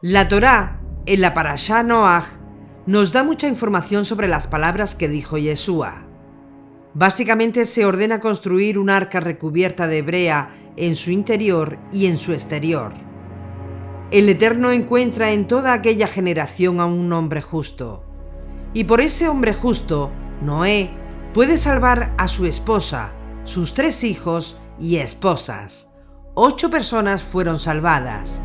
La Torá, en la Parashá Noaj, nos da mucha información sobre las palabras que dijo Yeshua. Básicamente se ordena construir un arca recubierta de brea en su interior y en su exterior. El Eterno encuentra en toda aquella generación a un hombre justo, y por ese hombre justo, Noé puede salvar a su esposa, sus 3 hijos y esposas. 8 personas fueron salvadas.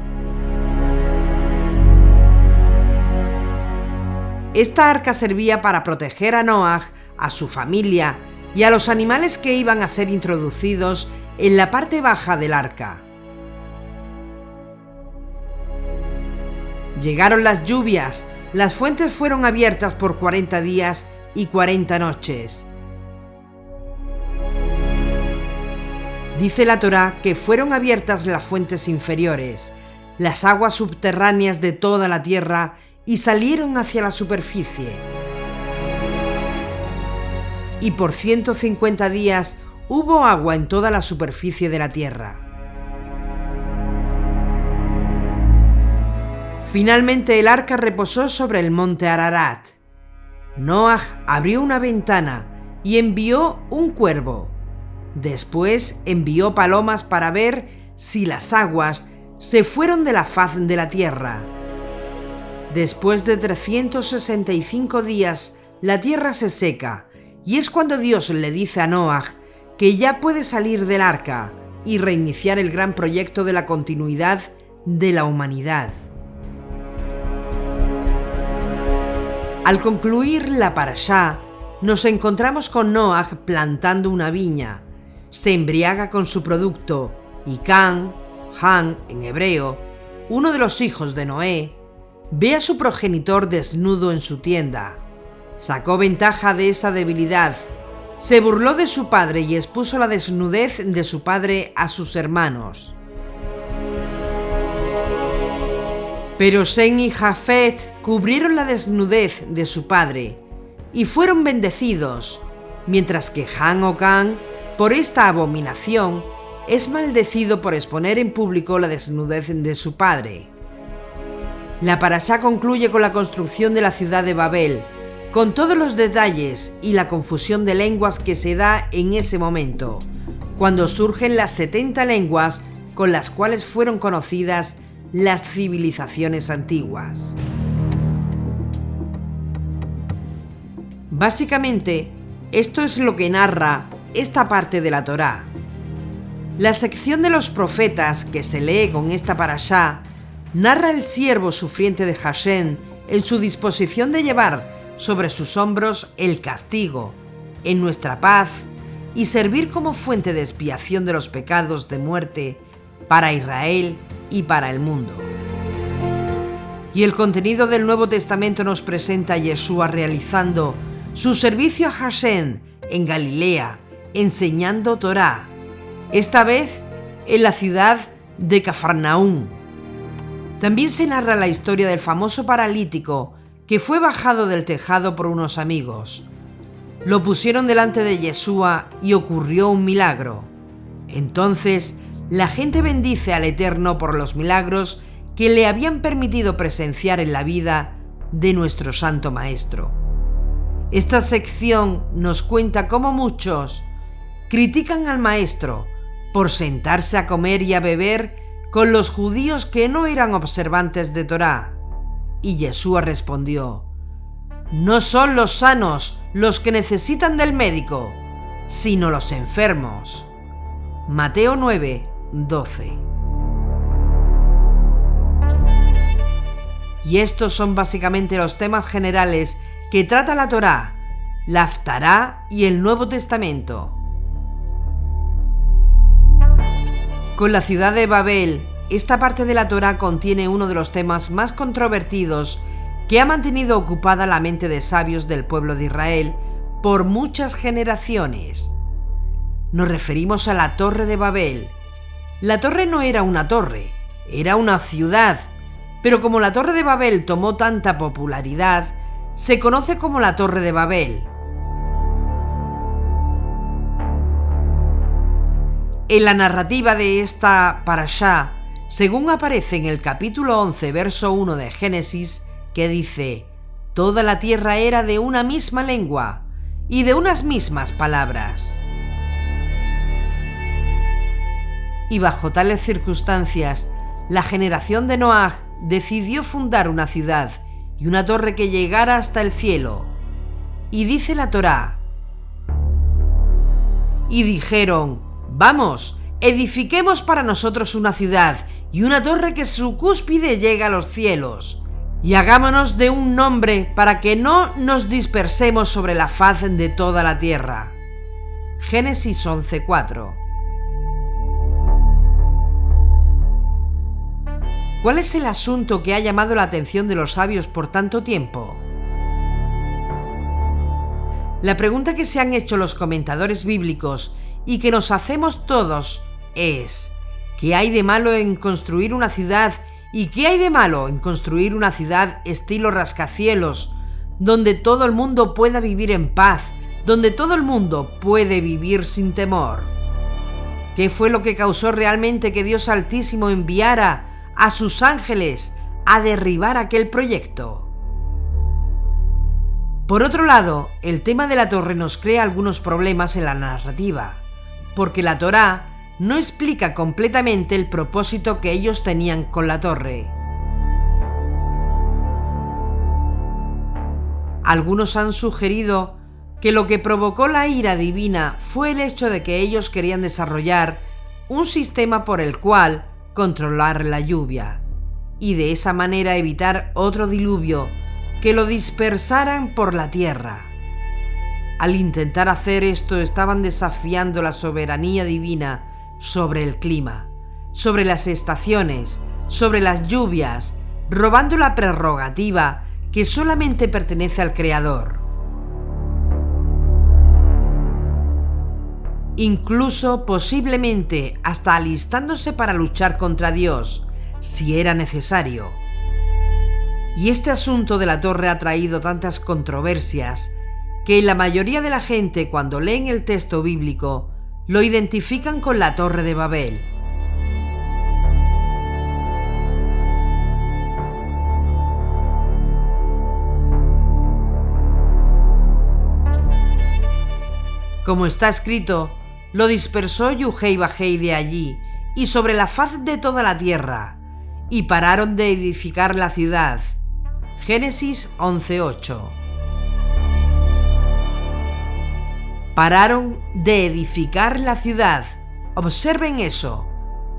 Esta arca servía para proteger a Noaj, a su familia y a los animales que iban a ser introducidos en la parte baja del arca. Llegaron las lluvias, las fuentes fueron abiertas por 40 días y 40 noches. Dice la Torá que fueron abiertas las fuentes inferiores, las aguas subterráneas de toda la tierra, y salieron hacia la superficie. Y por 150 días hubo agua en toda la superficie de la tierra. Finalmente el arca reposó sobre el monte Ararat. Noaj abrió una ventana y envió un cuervo. Después envió palomas para ver si las aguas se fueron de la faz de la tierra. Después de 365 días, la tierra se seca, y es cuando Dios le dice a Noaj que ya puede salir del arca y reiniciar el gran proyecto de la continuidad de la humanidad. Al concluir la Parashá, nos encontramos con Noaj plantando una viña. Se embriaga con su producto, y Can, Han en hebreo, uno de los hijos de Noé, ve a su progenitor desnudo en su tienda. Sacó ventaja de esa debilidad, se burló de su padre y expuso la desnudez de su padre a sus hermanos. Pero Sem y Jafet cubrieron la desnudez de su padre y fueron bendecidos, mientras que Han o Can, por esta abominación, es maldecido por exponer en público la desnudez de su padre. La Parashá concluye con la construcción de la ciudad de Babel, con todos los detalles y la confusión de lenguas que se da en ese momento, cuando surgen las 70 lenguas con las cuales fueron conocidas las civilizaciones antiguas. Básicamente, esto es lo que narra esta parte de la Torá. La sección de los profetas que se lee con esta Parashá narra el siervo sufriente de Hashem en su disposición de llevar sobre sus hombros el castigo, en nuestra paz, y servir como fuente de expiación de los pecados de muerte para Israel y para el mundo. Y el contenido del Nuevo Testamento nos presenta a Yeshua realizando su servicio a Hashem en Galilea, enseñando Torá, esta vez en la ciudad de Cafarnaúm. También se narra la historia del famoso paralítico que fue bajado del tejado por unos amigos. Lo pusieron delante de Yeshua y ocurrió un milagro. Entonces, la gente bendice al Eterno por los milagros que le habían permitido presenciar en la vida de nuestro Santo Maestro. Esta sección nos cuenta cómo muchos critican al Maestro por sentarse a comer y a beber con los judíos que no eran observantes de Torá. Y Yeshua respondió: no son los sanos los que necesitan del médico, sino los enfermos. Mateo 9:12. Y estos son básicamente los temas generales que trata la Torá, la Haftará y el Nuevo Testamento. Con la ciudad de Babel, esta parte de la Torá contiene uno de los temas más controvertidos que ha mantenido ocupada la mente de sabios del pueblo de Israel por muchas generaciones. Nos referimos a la Torre de Babel. La torre no era una torre, era una ciudad, pero como la Torre de Babel tomó tanta popularidad, se conoce como la Torre de Babel. En la narrativa de esta Parashá según aparece en el capítulo 11, verso 1 de Génesis, que dice: «Toda la tierra era de una misma lengua y de unas mismas palabras». Y bajo tales circunstancias, la generación de Noaj decidió fundar una ciudad y una torre que llegara hasta el cielo. Y dice la Torá: «Y dijeron: vamos, edifiquemos para nosotros una ciudad y una torre que su cúspide llega a los cielos, y hagámonos de un nombre para que no nos dispersemos sobre la faz de toda la tierra». Génesis 11:4. ¿Cuál es el asunto que ha llamado la atención de los sabios por tanto tiempo? La pregunta que se han hecho los comentadores bíblicos y que nos hacemos todos es: ¿qué hay de malo en construir una ciudad y qué hay de malo en construir una ciudad estilo rascacielos, donde todo el mundo pueda vivir en paz, donde todo el mundo puede vivir sin temor? ¿Qué fue lo que causó realmente que Dios Altísimo enviara a sus ángeles a derribar aquel proyecto? Por otro lado, el tema de la torre nos crea algunos problemas en la narrativa, porque la Torá no explica completamente el propósito que ellos tenían con la torre. Algunos han sugerido que lo que provocó la ira divina fue el hecho de que ellos querían desarrollar un sistema por el cual controlar la lluvia, y de esa manera evitar otro diluvio que lo dispersaran por la tierra. Al intentar hacer esto, estaban desafiando la soberanía divina sobre el clima, sobre las estaciones, sobre las lluvias, robando la prerrogativa que solamente pertenece al Creador. Incluso posiblemente hasta alistándose para luchar contra Dios, si era necesario. Y este asunto de la torre ha traído tantas controversias que la mayoría de la gente, cuando leen el texto bíblico, lo identifican con la Torre de Babel. Como está escrito: «Lo dispersó Yuhei Bajei de allí y sobre la faz de toda la tierra, y pararon de edificar la ciudad». Génesis 11:8. Pararon de edificar la ciudad. Observen eso.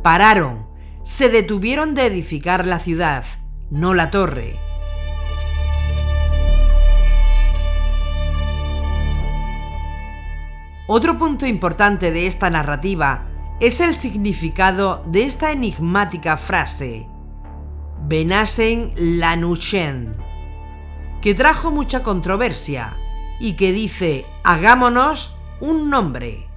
Pararon. Se detuvieron de edificar la ciudad, no la torre. Otro punto importante de esta narrativa es el significado de esta enigmática frase: Benasen Lanushen, que trajo mucha controversia y que dice: hagámonos un nombre.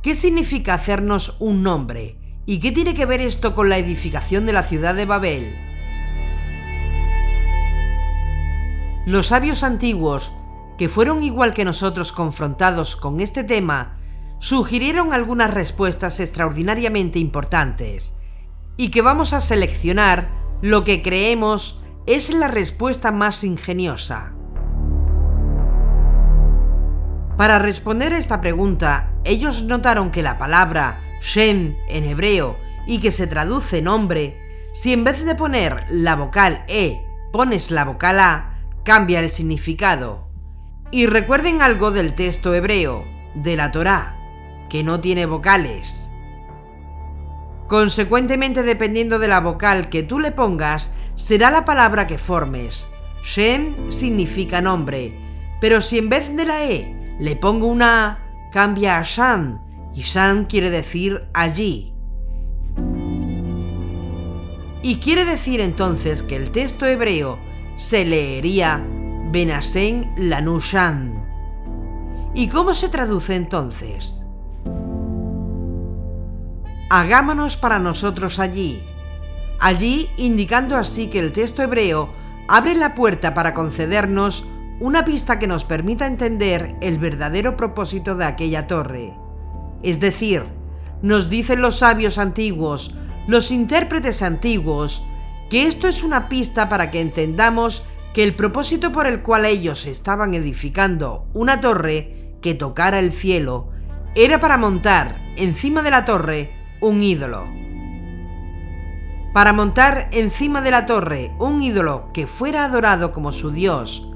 ¿Qué significa hacernos un nombre? ¿Y qué tiene que ver esto con la edificación de la ciudad de Babel? Los sabios antiguos, que fueron igual que nosotros confrontados con este tema, sugirieron algunas respuestas extraordinariamente importantes, y que vamos a seleccionar lo que creemos es la respuesta más ingeniosa. Para responder a esta pregunta, ellos notaron que la palabra Shem en hebreo, y que se traduce nombre, si en vez de poner la vocal E pones la vocal A, cambia el significado. Y recuerden algo del texto hebreo, de la Torá, que no tiene vocales. Consecuentemente, dependiendo de la vocal que tú le pongas, será la palabra que formes. Shem significa nombre, pero si en vez de la E le pongo una A, cambia a Shan, y Shan quiere decir allí. Y quiere decir entonces que el texto hebreo se leería Benasen Lanushan. ¿Y cómo se traduce entonces? Hagámonos para nosotros allí. Allí, indicando así que el texto hebreo abre la puerta para concedernos una pista que nos permita entender el verdadero propósito de aquella torre. Es decir, nos dicen los sabios antiguos, los intérpretes antiguos que esto es una pista para que entendamos que el propósito por el cual ellos estaban edificando una torre que tocara el cielo era para montar encima de la torre un ídolo. Para montar encima de la torre un ídolo que fuera adorado como su Dios,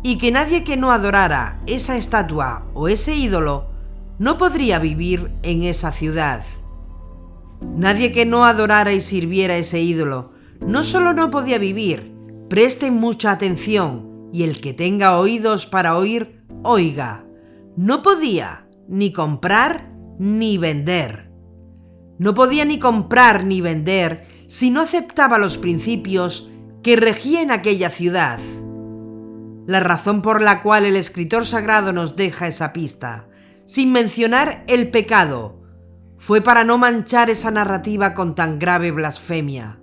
y que nadie que no adorara esa estatua o ese ídolo no podría vivir en esa ciudad. Nadie que no adorara y sirviera ese ídolo no solo no podía vivir, presten mucha atención, y el que tenga oídos para oír, oiga, no podía ni comprar ni vender. No podía ni comprar ni vender si no aceptaba los principios que regían aquella ciudad. La razón por la cual el escritor sagrado nos deja esa pista, sin mencionar el pecado, fue para no manchar esa narrativa con tan grave blasfemia.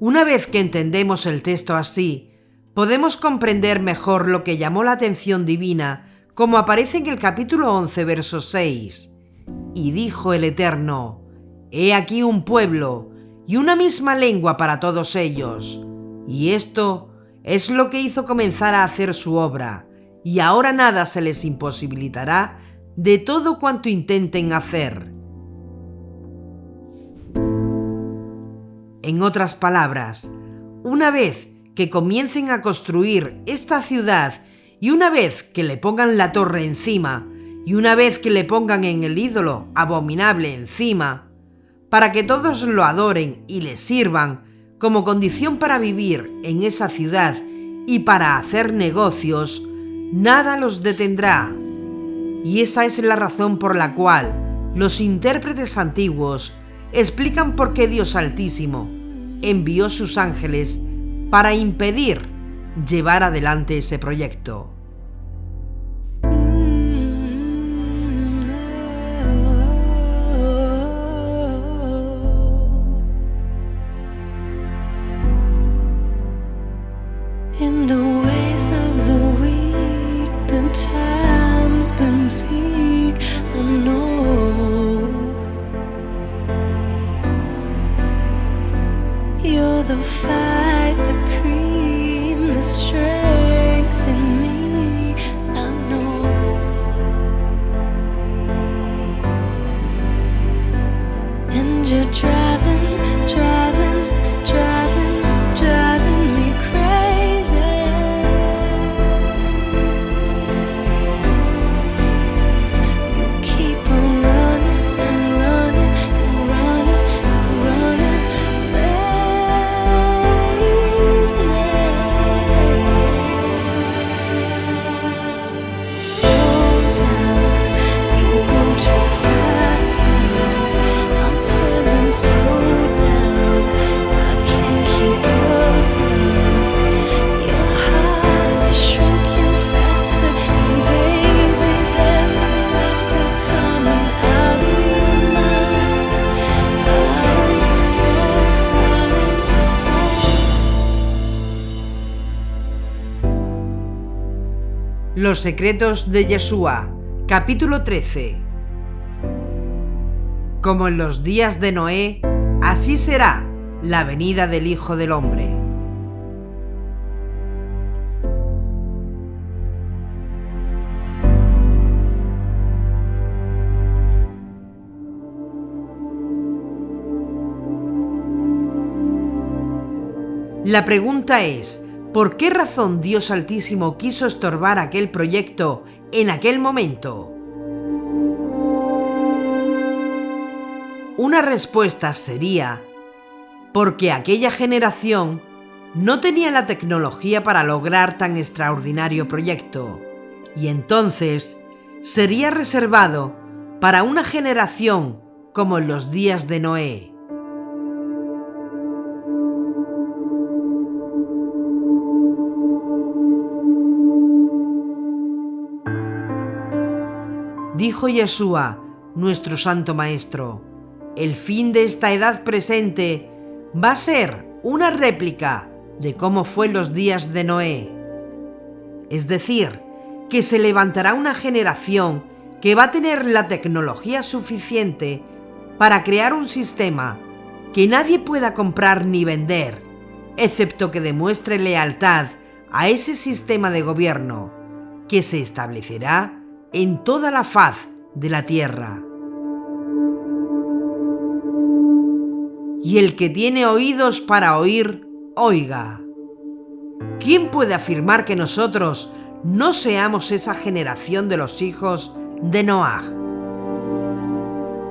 Una vez que entendemos el texto así, podemos comprender mejor lo que llamó la atención divina, como aparece en el capítulo 11, verso 6. Y dijo el Eterno: He aquí un pueblo y una misma lengua para todos ellos. Y esto es lo que hizo comenzar a hacer su obra, y ahora nada se les imposibilitará de todo cuanto intenten hacer. En otras palabras, una vez que comiencen a construir esta ciudad, y una vez que le pongan la torre encima, y una vez que le pongan en el ídolo abominable encima, para que todos lo adoren y le sirvan como condición para vivir en esa ciudad y para hacer negocios, nada los detendrá. Y esa es la razón por la cual los intérpretes antiguos explican por qué Dios Altísimo envió sus ángeles para impedir llevar adelante ese proyecto. In the ways of the weak, the time's been bleak, I know. You're the fight, the cream, the strength in me, I know. And you're driving me crazy. You keep on running and running and running and running lately. Slow down, you go too fast now. I'm telling, slow down, I can't keep up, love. Your heart is shrinking faster, and baby, there's no laughter coming out of your mouth, out of your soul, out of your soul. Los secretos de Yeshua, capítulo 13. Como en los días de Noé, así será la venida del Hijo del Hombre. La pregunta es, ¿por qué razón Dios Altísimo quiso estorbar aquel proyecto en aquel momento? Una respuesta sería, porque aquella generación no tenía la tecnología para lograr tan extraordinario proyecto, y entonces sería reservado para una generación como en los días de Noé. Dijo Yeshua, nuestro Santo Maestro, el fin de esta edad presente va a ser una réplica de cómo fue en los días de Noé. Es decir, que se levantará una generación que va a tener la tecnología suficiente para crear un sistema que nadie pueda comprar ni vender, excepto que demuestre lealtad a ese sistema de gobierno que se establecerá en toda la faz de la tierra. Y el que tiene oídos para oír, oiga. ¿Quién puede afirmar que nosotros no seamos esa generación de los hijos de Noaj?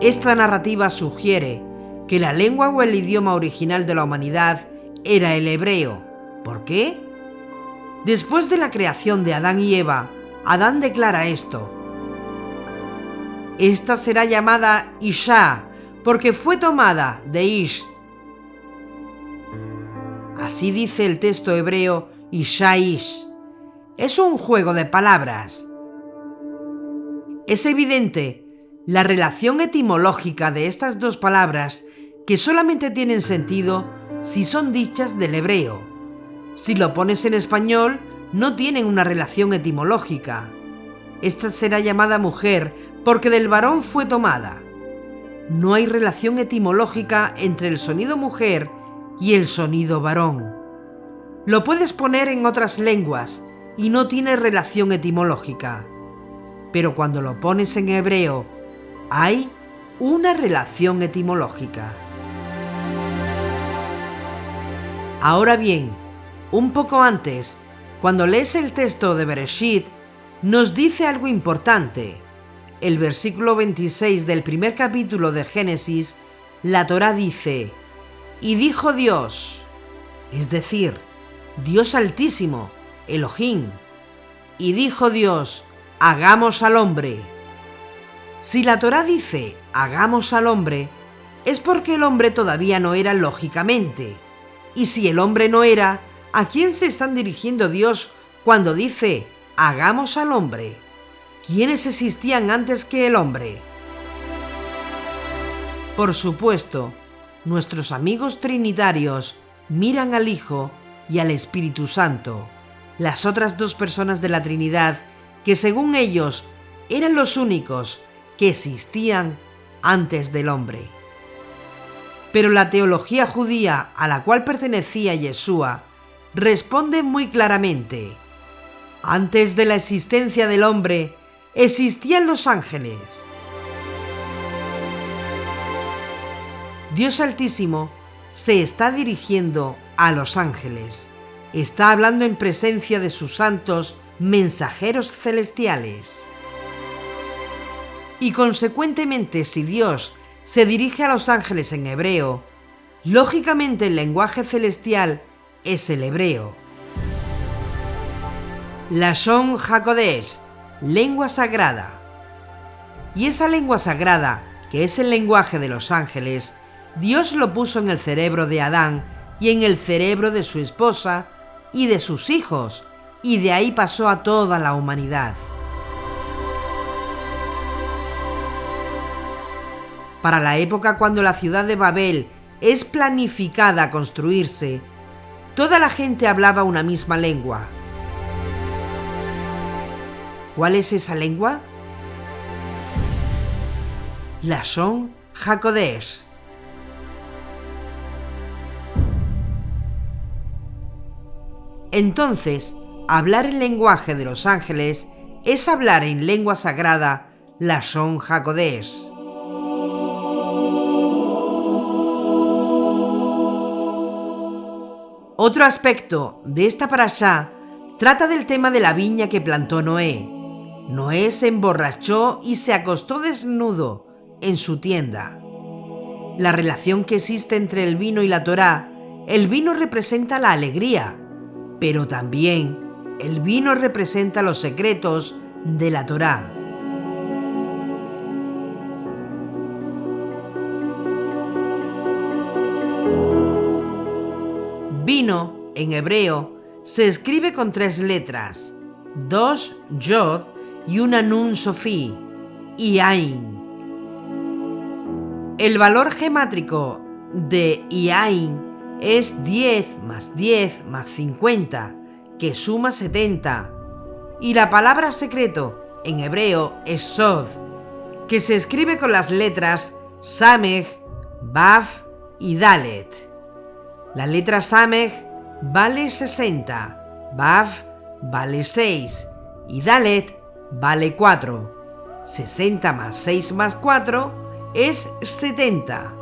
Esta narrativa sugiere que la lengua o el idioma original de la humanidad era el hebreo. ¿Por qué? Después de la creación de Adán y Eva, Adán declara esto: esta será llamada Isha, porque fue tomada de Ish. Así dice el texto hebreo Isha-Ish. Es un juego de palabras. Es evidente la relación etimológica de estas dos palabras, que solamente tienen sentido si son dichas del hebreo. Si lo pones en español, no tienen una relación etimológica. Esta será llamada mujer porque del varón fue tomada. No hay relación etimológica entre el sonido mujer y el sonido varón. Lo puedes poner en otras lenguas y no tiene relación etimológica. Pero cuando lo pones en hebreo, hay una relación etimológica. Ahora bien, un poco antes, cuando lees el texto de Bereshit, nos dice algo importante. El versículo 26 del primer capítulo de Génesis, la Torá dice: y dijo Dios, es decir, Dios Altísimo, Elohim, y dijo Dios, hagamos al hombre. Si la Torá dice hagamos al hombre, es porque el hombre todavía no era lógicamente. Y si el hombre no era, ¿a quién se están dirigiendo Dios cuando dice hagamos al hombre? ¿Quiénes existían antes que el hombre? Por supuesto, nuestros amigos trinitarios miran al Hijo y al Espíritu Santo, las otras dos personas de la Trinidad, que según ellos eran los únicos que existían antes del hombre. Pero la teología judía a la cual pertenecía Yeshua responde muy claramente: antes de la existencia del hombre existían los ángeles. Dios Altísimo se está dirigiendo a los ángeles. Está hablando en presencia de sus santos mensajeros celestiales. Y consecuentemente, si Dios se dirige a los ángeles en hebreo, lógicamente el lenguaje celestial es el hebreo. Lashon HaKodesh, lengua sagrada. Y esa lengua sagrada, que es el lenguaje de los ángeles, Dios lo puso en el cerebro de Adán y en el cerebro de su esposa y de sus hijos, y de ahí pasó a toda la humanidad. Para la época cuando la ciudad de Babel es planificada a construirse, toda la gente hablaba una misma lengua. ¿Cuál es esa lengua? Lashon HaKodesh. Entonces, hablar el lenguaje de los ángeles es hablar en lengua sagrada, Lashon HaKodesh. Otro aspecto de esta parashá trata del tema de la viña que plantó Noé. Noé se emborrachó y se acostó desnudo en su tienda. La relación que existe entre el vino y la Torá: el vino representa la alegría, pero también el vino representa los secretos de la Torá. Vino, en hebreo, se escribe con 3 letras, 2 yod y una nun sofí, y ain. El valor gemátrico de Iain es 10 más 10 más 50, que suma 70. Y la palabra secreto en hebreo es sod, que se escribe con las letras Samej, Vav y Dalet. La letra Samej vale 60, Vav vale 6 y Dalet vale 4. 60 más 6 más 4 es 70.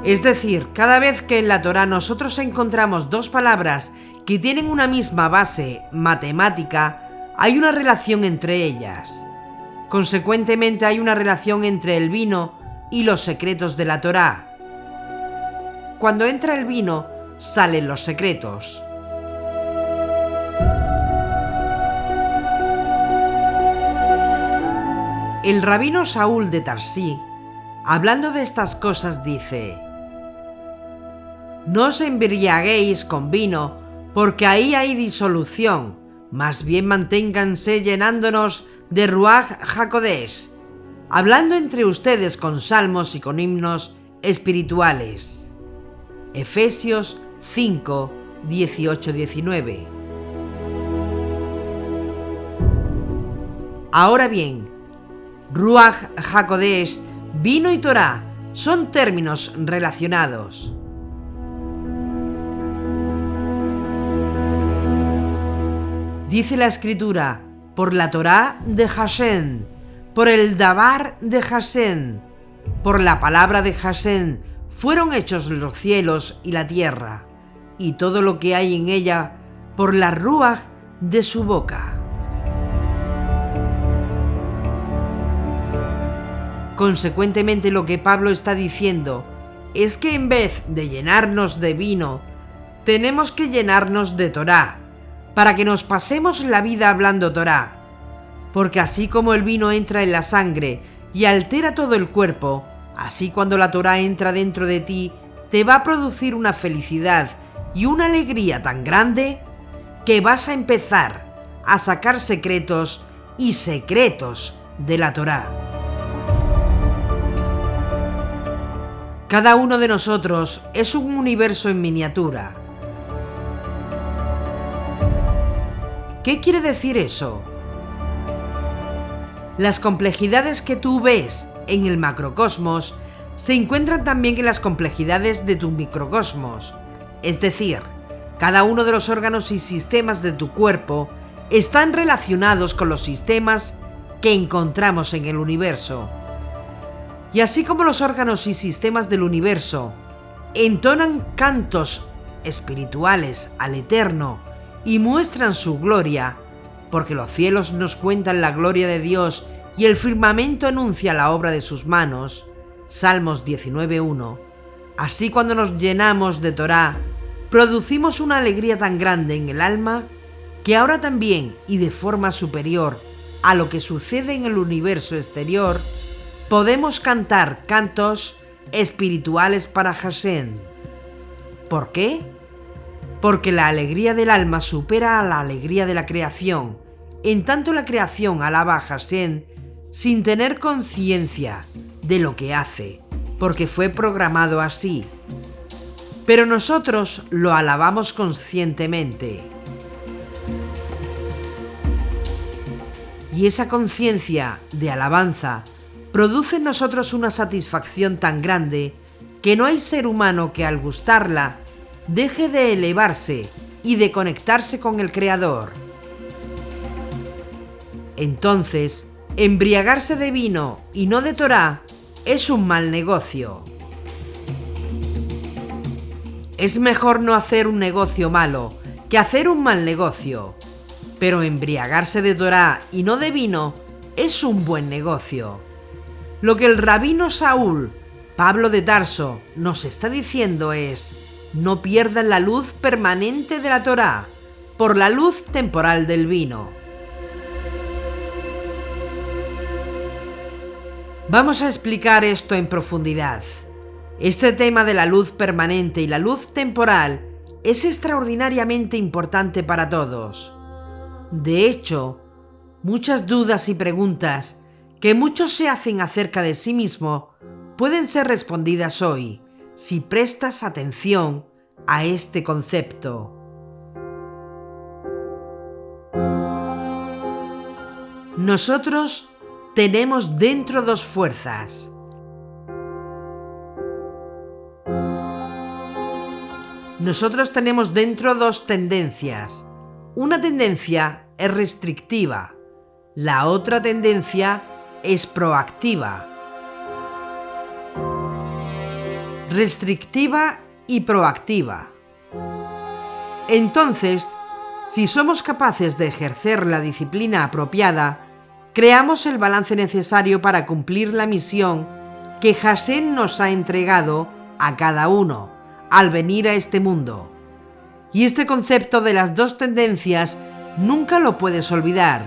Es decir, cada vez que en la Torá nosotros encontramos dos palabras que tienen una misma base matemática, hay una relación entre ellas. Consecuentemente hay una relación entre el vino y los secretos de la Torá. Cuando entra el vino, salen los secretos. El rabino Saúl de Tarsí, hablando de estas cosas, dice: no os embriaguéis con vino, porque ahí hay disolución, más bien manténganse llenándonos de Ruach HaKodesh, hablando entre ustedes con salmos y con himnos espirituales. Efesios 5, 18-19. Ahora bien, Ruach HaKodesh, vino y Torá son términos relacionados. Dice la Escritura: por la Torá de Hashem, por el Dabar de Hashem, por la palabra de Hashem fueron hechos los cielos y la tierra, y todo lo que hay en ella, por la Ruach de su boca. Consecuentemente, lo que Pablo está diciendo es que en vez de llenarnos de vino, tenemos que llenarnos de Torá, para que nos pasemos la vida hablando Torá. Porque así como el vino entra en la sangre y altera todo el cuerpo, así cuando la Torá entra dentro de ti, te va a producir una felicidad y una alegría tan grande que vas a empezar a sacar secretos y secretos de la Torá. Cada uno de nosotros es un universo en miniatura. ¿Qué quiere decir eso? Las complejidades que tú ves en el macrocosmos se encuentran también en las complejidades de tu microcosmos. Es decir, cada uno de los órganos y sistemas de tu cuerpo están relacionados con los sistemas que encontramos en el universo. Y así como los órganos y sistemas del universo entonan cantos espirituales al Eterno y muestran su gloria, porque los cielos nos cuentan la gloria de Dios y el firmamento anuncia la obra de sus manos, Salmos 19:1, así cuando nos llenamos de Torá, producimos una alegría tan grande en el alma que ahora también, y de forma superior a lo que sucede en el universo exterior, podemos cantar cantos espirituales para Hashem. ¿Por qué? Porque la alegría del alma supera a la alegría de la creación, en tanto la creación alaba a Hashem sin tener conciencia de lo que hace, porque fue programado así. Pero nosotros lo alabamos conscientemente. Y esa conciencia de alabanza produce en nosotros una satisfacción tan grande que no hay ser humano que al gustarla deje de elevarse y de conectarse con el Creador. Entonces, embriagarse de vino y no de Torá es un mal negocio. Es mejor no hacer un negocio malo que hacer un mal negocio, pero embriagarse de Torá y no de vino es un buen negocio. Lo que el rabino Saúl, Pablo de Tarso, nos está diciendo es: no pierdan la luz permanente de la Torá por la luz temporal del vino. Vamos a explicar esto en profundidad. Este tema de la luz permanente y la luz temporal es extraordinariamente importante para todos. De hecho, muchas dudas y preguntas que muchos se hacen acerca de sí mismo pueden ser respondidas hoy, si prestas atención a este concepto. Nosotros tenemos dentro dos fuerzas. Nosotros tenemos dentro dos tendencias. Una tendencia es restrictiva, la otra tendencia es proactiva. Restrictiva y proactiva. Entonces, si somos capaces de ejercer la disciplina apropiada, creamos el balance necesario para cumplir la misión que Hashem nos ha entregado a cada uno al venir a este mundo. Y este concepto de las dos tendencias nunca lo puedes olvidar.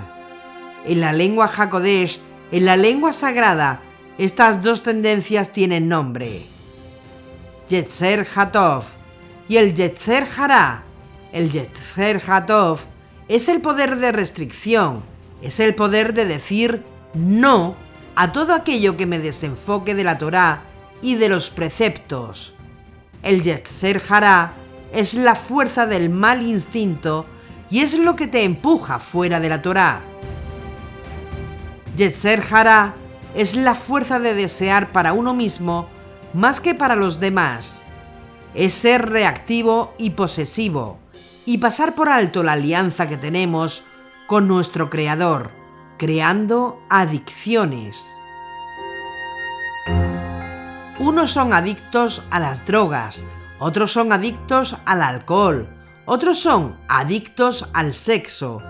En la lengua Hakodesh, en la lengua sagrada, estas dos tendencias tienen nombre: Yetzer Hatov y el Yetzer Hara. El Yetzer Hatov es el poder de restricción, es el poder de decir no a todo aquello que me desenfoque de la Torá y de los preceptos. El Yetzer Hara es la fuerza del mal instinto y es lo que te empuja fuera de la Torá. Yetzer Hara es la fuerza de desear para uno mismo más que para los demás. Es ser reactivo y posesivo y pasar por alto la alianza que tenemos con nuestro Creador, creando adicciones. Unos son adictos a las drogas, otros son adictos al alcohol, otros son adictos al sexo,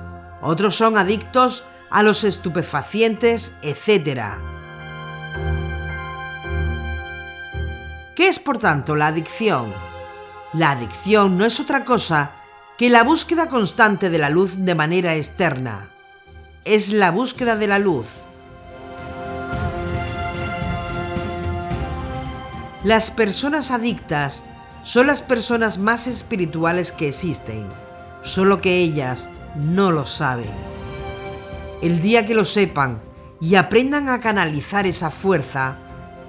otros son adictos a los estupefacientes, etc. ¿Qué es, por tanto, la adicción? La adicción no es otra cosa que la búsqueda constante de la luz de manera externa. Es la búsqueda de la luz. Las personas adictas son las personas más espirituales que existen, solo que ellas no lo saben. El día que lo sepan y aprendan a canalizar esa fuerza,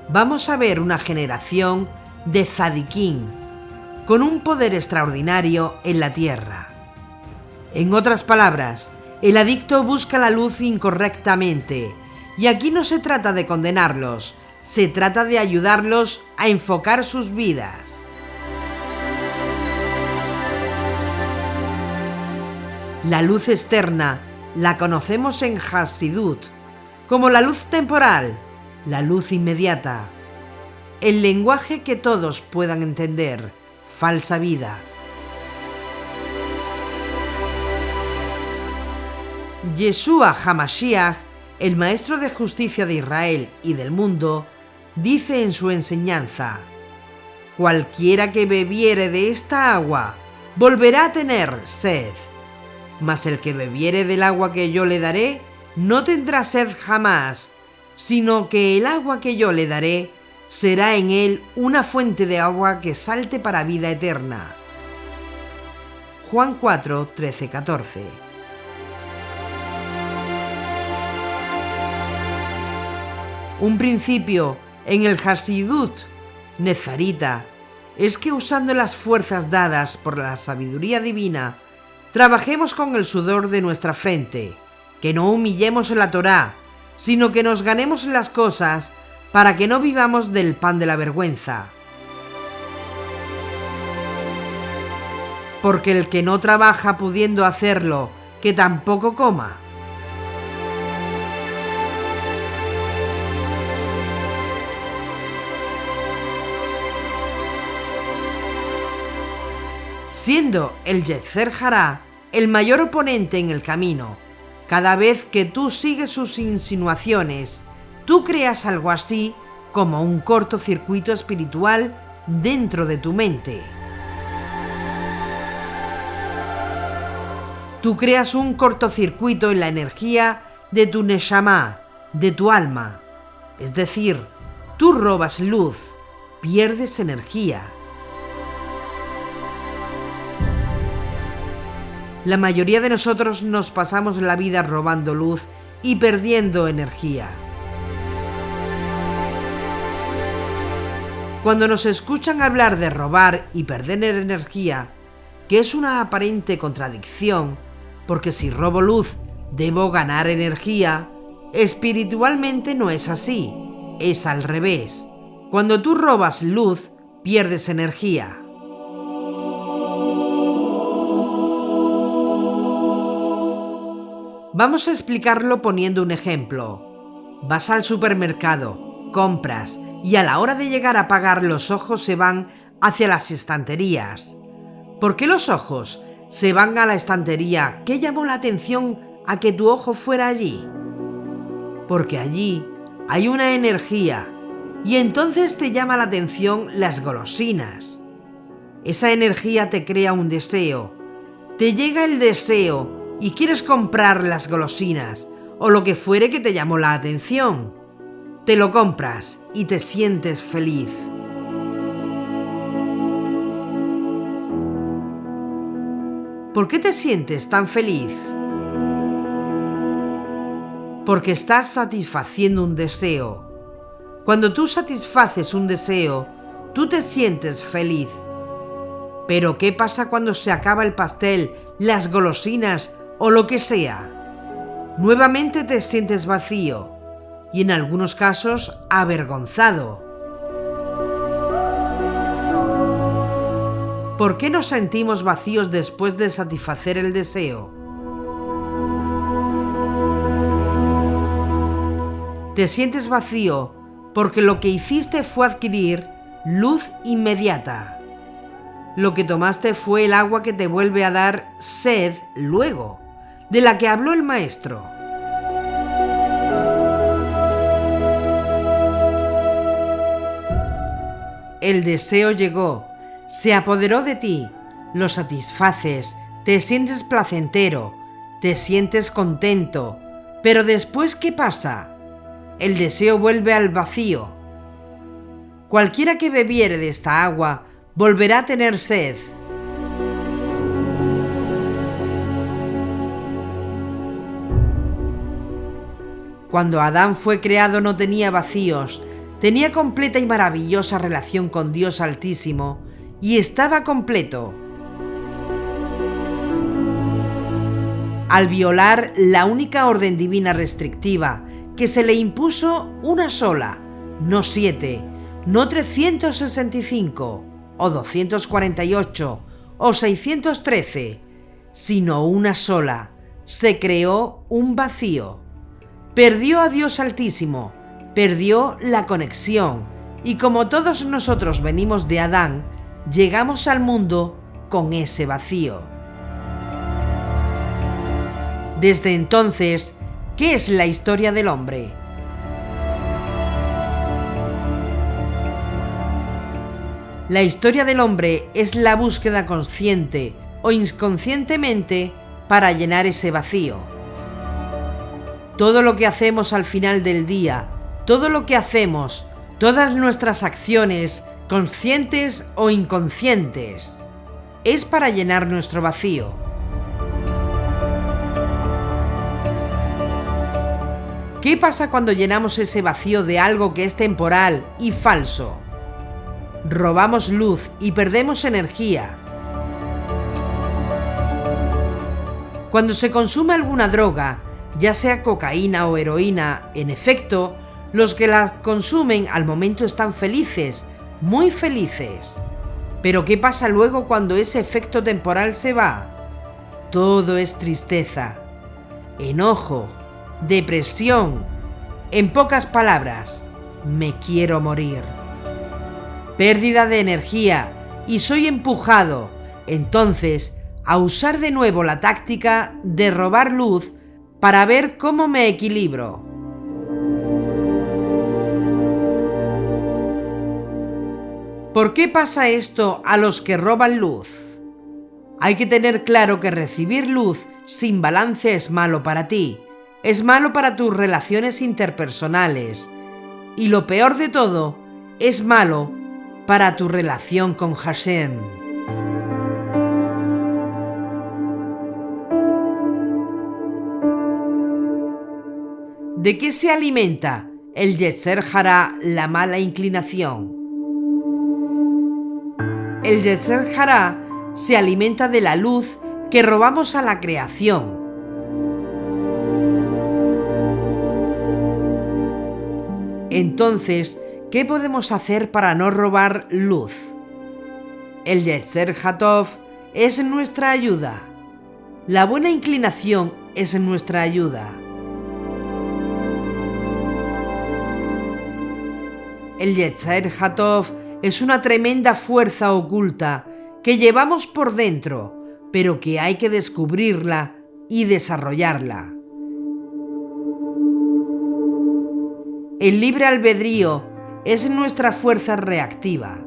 vamos a ver una generación de tzadikín con un poder extraordinario en la tierra. En otras palabras, el adicto busca la luz incorrectamente, y aquí no se trata de condenarlos, se trata de ayudarlos a enfocar sus vidas. La luz externa la conocemos en Hasidut como la luz temporal, la luz inmediata, el lenguaje que todos puedan entender, falsa vida. Yeshua HaMashiach, el maestro de justicia de Israel y del mundo, dice en su enseñanza: cualquiera que bebiere de esta agua volverá a tener sed, mas el que bebiere del agua que yo le daré no tendrá sed jamás, sino que el agua que yo le daré será en él una fuente de agua que salte para vida eterna. Juan 4, 13, 14. Un principio en el Hasidut nezarita es que, usando las fuerzas dadas por la sabiduría divina, trabajemos con el sudor de nuestra frente, que no humillemos la Torá, sino que nos ganemos las cosas para que no vivamos del pan de la vergüenza. Porque el que no trabaja pudiendo hacerlo, que tampoco coma. Siendo el Yetzer Hara el mayor oponente en el camino, cada vez que tú sigues sus insinuaciones, tú creas algo así como un cortocircuito espiritual dentro de tu mente. Tú creas un cortocircuito en la energía de tu neshama, de tu alma. Es decir, tú robas luz, pierdes energía. La mayoría de nosotros nos pasamos la vida robando luz y perdiendo energía. Cuando nos escuchan hablar de robar y perder energía, que es una aparente contradicción, porque si robo luz debo ganar energía, Espiritualmente no es así, es al revés. Cuando tú robas luz, pierdes energía. Vamos a explicarlo poniendo un ejemplo. Vas al supermercado, compras y a la hora de llegar a pagar los ojos se van hacia las estanterías. ¿Por qué los ojos se van a la estantería? ¿Qué llamó la atención a que tu ojo fuera allí? Porque allí hay una energía y entonces te llama la atención las golosinas. Esa energía te crea un deseo. Te llega el deseo y quieres comprar las golosinas o lo que fuere que te llamó la atención. Te lo compras y te sientes feliz. ¿Por qué te sientes tan feliz? Porque estás satisfaciendo un deseo. Cuando tú satisfaces un deseo, tú te sientes feliz. Pero ¿qué pasa cuando se acaba el pastel, las golosinas o lo que sea? Nuevamente te sientes vacío y en algunos casos avergonzado. ¿Por qué nos sentimos vacíos después de satisfacer el deseo? Te sientes vacío porque lo que hiciste fue adquirir luz inmediata. Lo que tomaste fue el agua que te vuelve a dar sed luego, de la que habló el maestro. El deseo llegó, se apoderó de ti, lo satisfaces, te sientes placentero, te sientes contento, pero después ¿qué pasa? El deseo vuelve al vacío. Cualquiera que bebiere de esta agua volverá a tener sed. Cuando Adán fue creado no tenía vacíos, tenía completa y maravillosa relación con Dios Altísimo y estaba completo. Al violar la única orden divina restrictiva que se le impuso, una sola, no 7, no 365 o 248 o 613, sino una sola, se creó un vacío. Perdió a Dios Altísimo, perdió la conexión y como todos nosotros venimos de Adán, llegamos al mundo con ese vacío. Desde entonces, ¿qué es la historia del hombre? La historia del hombre es la búsqueda consciente o inconscientemente para llenar ese vacío. Todo lo que hacemos al final del día, todo lo que hacemos, todas nuestras acciones, conscientes o inconscientes, es para llenar nuestro vacío. ¿Qué pasa cuando llenamos ese vacío de algo que es temporal y falso? Robamos luz y perdemos energía. Cuando se consume alguna droga, ya sea cocaína o heroína, en efecto, los que la consumen al momento están felices, muy felices. Pero ¿qué pasa luego cuando ese efecto temporal se va? Todo es tristeza, enojo, depresión. En pocas palabras, me quiero morir. Pérdida de energía y soy empujado, entonces, a usar de nuevo la táctica de robar luz para ver cómo me equilibro. ¿Por qué pasa esto a los que roban luz? Hay que tener claro que recibir luz sin balance es malo para ti, es malo para tus relaciones interpersonales y lo peor de todo, es malo para tu relación con Hashem. ¿De qué se alimenta el Yetzer Hará, la mala inclinación? El Yetzer Hará se alimenta de la luz que robamos a la creación. Entonces, ¿qué podemos hacer para no robar luz? El Yetzer Hatov es nuestra ayuda. La buena inclinación es nuestra ayuda. El Yetzer Hatov es una tremenda fuerza oculta que llevamos por dentro, pero que hay que descubrirla y desarrollarla. El libre albedrío es nuestra fuerza reactiva.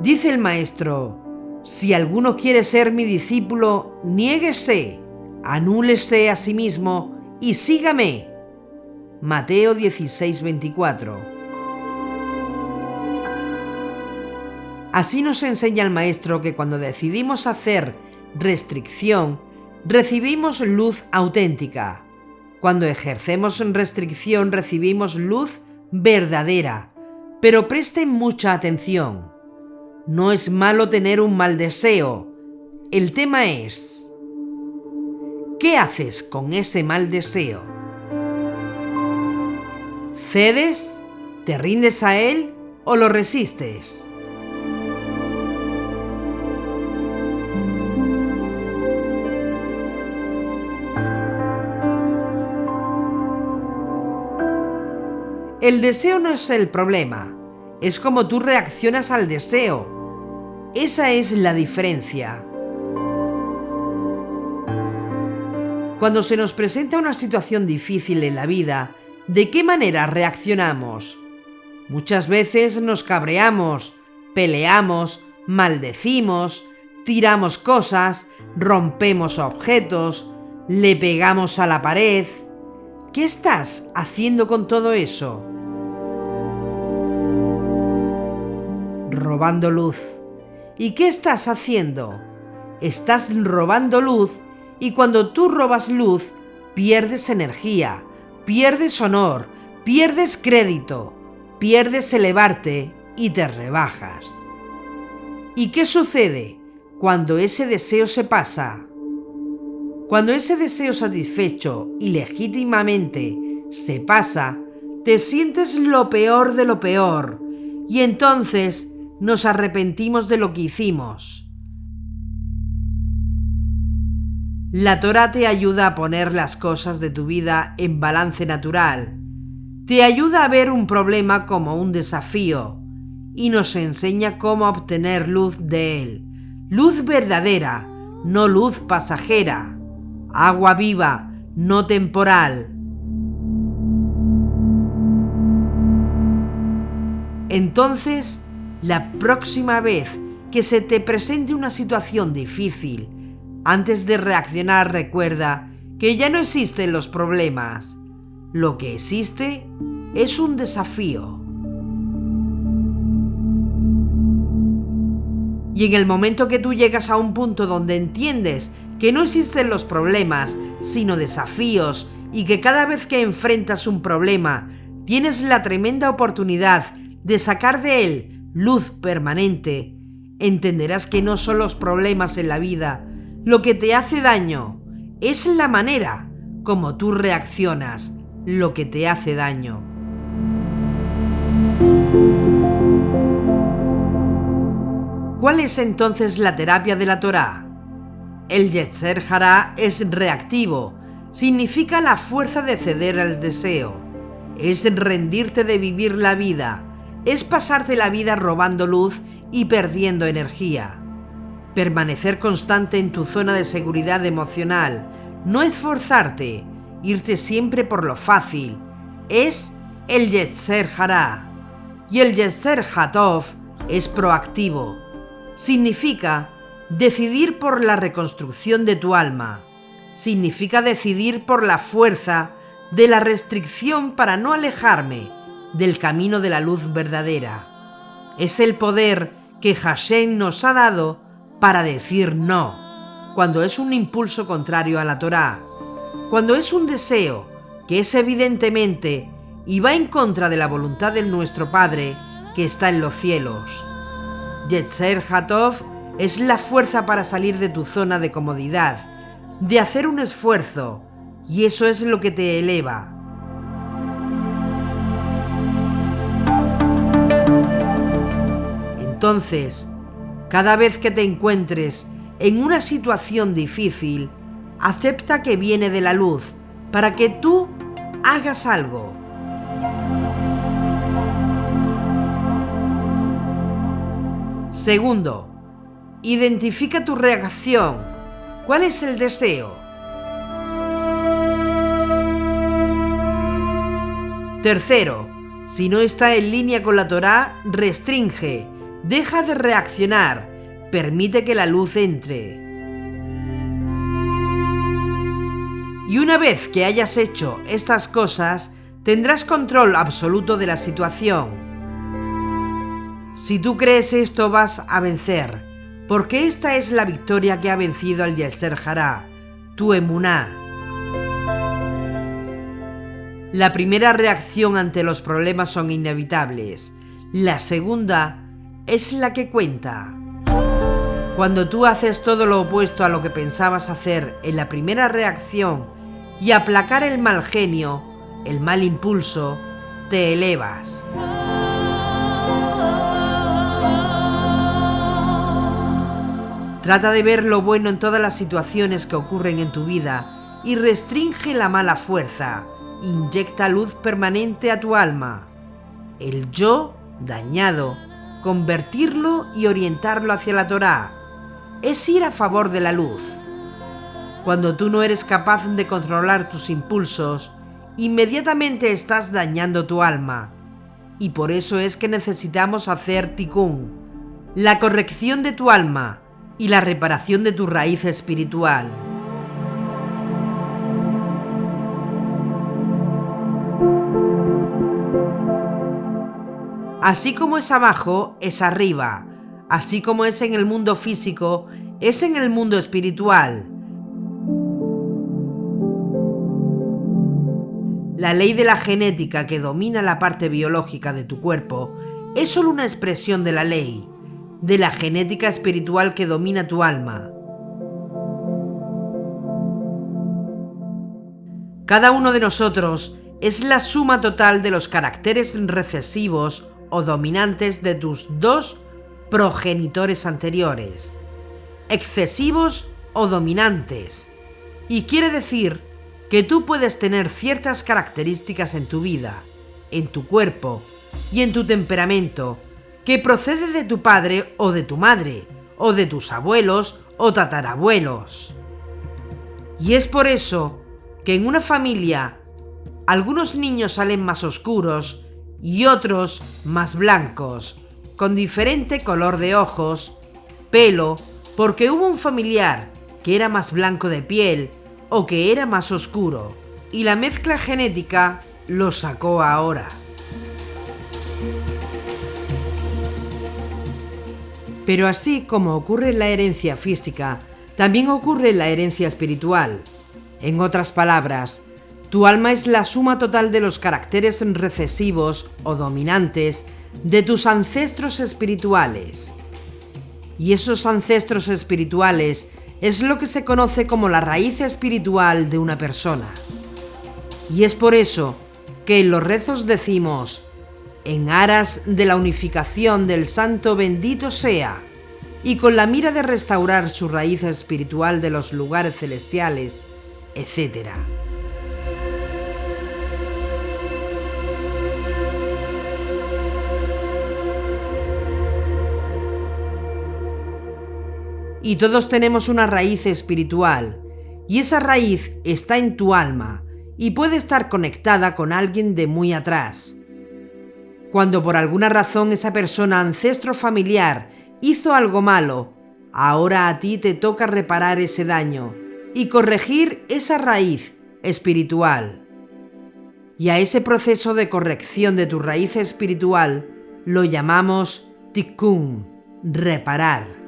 Dice el maestro: si alguno quiere ser mi discípulo, niéguese, anúlese a sí mismo y sígame. Mateo 16:24. Así nos enseña el maestro que cuando decidimos hacer restricción, recibimos luz auténtica. Cuando ejercemos restricción, recibimos luz verdadera. Pero presten mucha atención. No es malo tener un mal deseo. El tema es: ¿qué haces con ese mal deseo? ¿Cedes? ¿Te rindes a él o lo resistes? El deseo no es el problema, es como tú reaccionas al deseo. Esa es la diferencia. Cuando se nos presenta una situación difícil en la vida, ¿de qué manera reaccionamos? Muchas veces nos cabreamos, peleamos, maldecimos, tiramos cosas, rompemos objetos, le pegamos a la pared. ¿Qué estás haciendo con todo eso? Robando luz. ¿Y qué estás haciendo? Estás robando luz, y cuando tú robas luz, pierdes energía, pierdes honor, pierdes crédito, pierdes elevarte y te rebajas. ¿Y qué sucede cuando ese deseo se pasa? Cuando ese deseo satisfecho y legítimamente se pasa, te sientes lo peor de lo peor, y entonces nos arrepentimos de lo que hicimos. La Torá te ayuda a poner las cosas de tu vida en balance natural. Te ayuda a ver un problema como un desafío y nos enseña cómo obtener luz de él. Luz verdadera, no luz pasajera. Agua viva, no temporal. Entonces, la próxima vez que se te presente una situación difícil, antes de reaccionar, recuerda que ya no existen los problemas. Lo que existe es un desafío. Y en el momento que tú llegas a un punto donde entiendes que no existen los problemas, sino desafíos, y que cada vez que enfrentas un problema, tienes la tremenda oportunidad de sacar de él luz permanente, entenderás que no son los problemas en la vida lo que te hace daño, es la manera como tú reaccionas lo que te hace daño. ¿Cuál es entonces la terapia de la Torá? El Yetzer Hará es reactivo, significa la fuerza de ceder al deseo, es rendirte de vivir la vida, es pasarte la vida robando luz y perdiendo energía. Permanecer constante en tu zona de seguridad emocional, no esforzarte, irte siempre por lo fácil, es el Yetzer Hará. Y el Yetzer Hatov es proactivo, significa decidir por la reconstrucción de tu alma, significa decidir por la fuerza de la restricción para no alejarme del camino de la luz verdadera. Es el poder que Hashem nos ha dado para decir no, cuando es un impulso contrario a la Torá, cuando es un deseo que es evidentemente y va en contra de la voluntad de nuestro Padre que está en los cielos. Yetzer Hatov es la fuerza para salir de tu zona de comodidad, de hacer un esfuerzo, y eso es lo que te eleva. Entonces, cada vez que te encuentres en una situación difícil, acepta que viene de la luz para que tú hagas algo. Segundo, identifica tu reacción. ¿Cuál es el deseo? Tercero, si no está en línea con la Torá, restringe, deja de reaccionar, permite que la luz entre. Y una vez que hayas hecho estas cosas, tendrás control absoluto de la situación. Si tú crees esto, vas a vencer, porque esta es la victoria que ha vencido al Yetzer Hará, tu emuná. La primera reacción ante los problemas son inevitables. La segunda es la que cuenta. Cuando tú haces todo lo opuesto a lo que pensabas hacer en la primera reacción y aplacar el mal genio, el mal impulso, te elevas. Trata de ver lo bueno en todas las situaciones que ocurren en tu vida y restringe la mala fuerza. Inyecta luz permanente a tu alma. El yo dañado, convertirlo y orientarlo hacia la Torá. Es ir a favor de la luz. Cuando tú no eres capaz de controlar tus impulsos, inmediatamente estás dañando tu alma. Y por eso es que necesitamos hacer tikkun, la corrección de tu alma y la reparación de tu raíz espiritual. Así como es abajo, es arriba. Así como es en el mundo físico, es en el mundo espiritual. La ley de la genética que domina la parte biológica de tu cuerpo es solo una expresión de la ley, de la genética espiritual que domina tu alma. Cada uno de nosotros es la suma total de los caracteres recesivos o dominantes de tus dos progenitores anteriores, excesivos o dominantes, y quiere decir que tú puedes tener ciertas características en tu vida, en tu cuerpo y en tu temperamento que procede de tu padre o de tu madre, o de tus abuelos o tatarabuelos. Y es por eso que en una familia algunos niños salen más oscuros y otros más blancos, con diferente color de ojos, pelo, porque hubo un familiar que era más blanco de piel o que era más oscuro, y la mezcla genética lo sacó ahora. Pero así como ocurre en la herencia física, también ocurre en la herencia espiritual. En otras palabras, tu alma es la suma total de los caracteres recesivos o dominantes de tus ancestros espirituales. Y esos ancestros espirituales es lo que se conoce como la raíz espiritual de una persona. Y es por eso que en los rezos decimos: en aras de la unificación del santo bendito sea, y con la mira de restaurar su raíz espiritual de los lugares celestiales, etc. Y todos tenemos una raíz espiritual, y esa raíz está en tu alma, y puede estar conectada con alguien de muy atrás. Cuando por alguna razón esa persona ancestro familiar hizo algo malo, ahora a ti te toca reparar ese daño y corregir esa raíz espiritual. Y a ese proceso de corrección de tu raíz espiritual lo llamamos tikkun, reparar.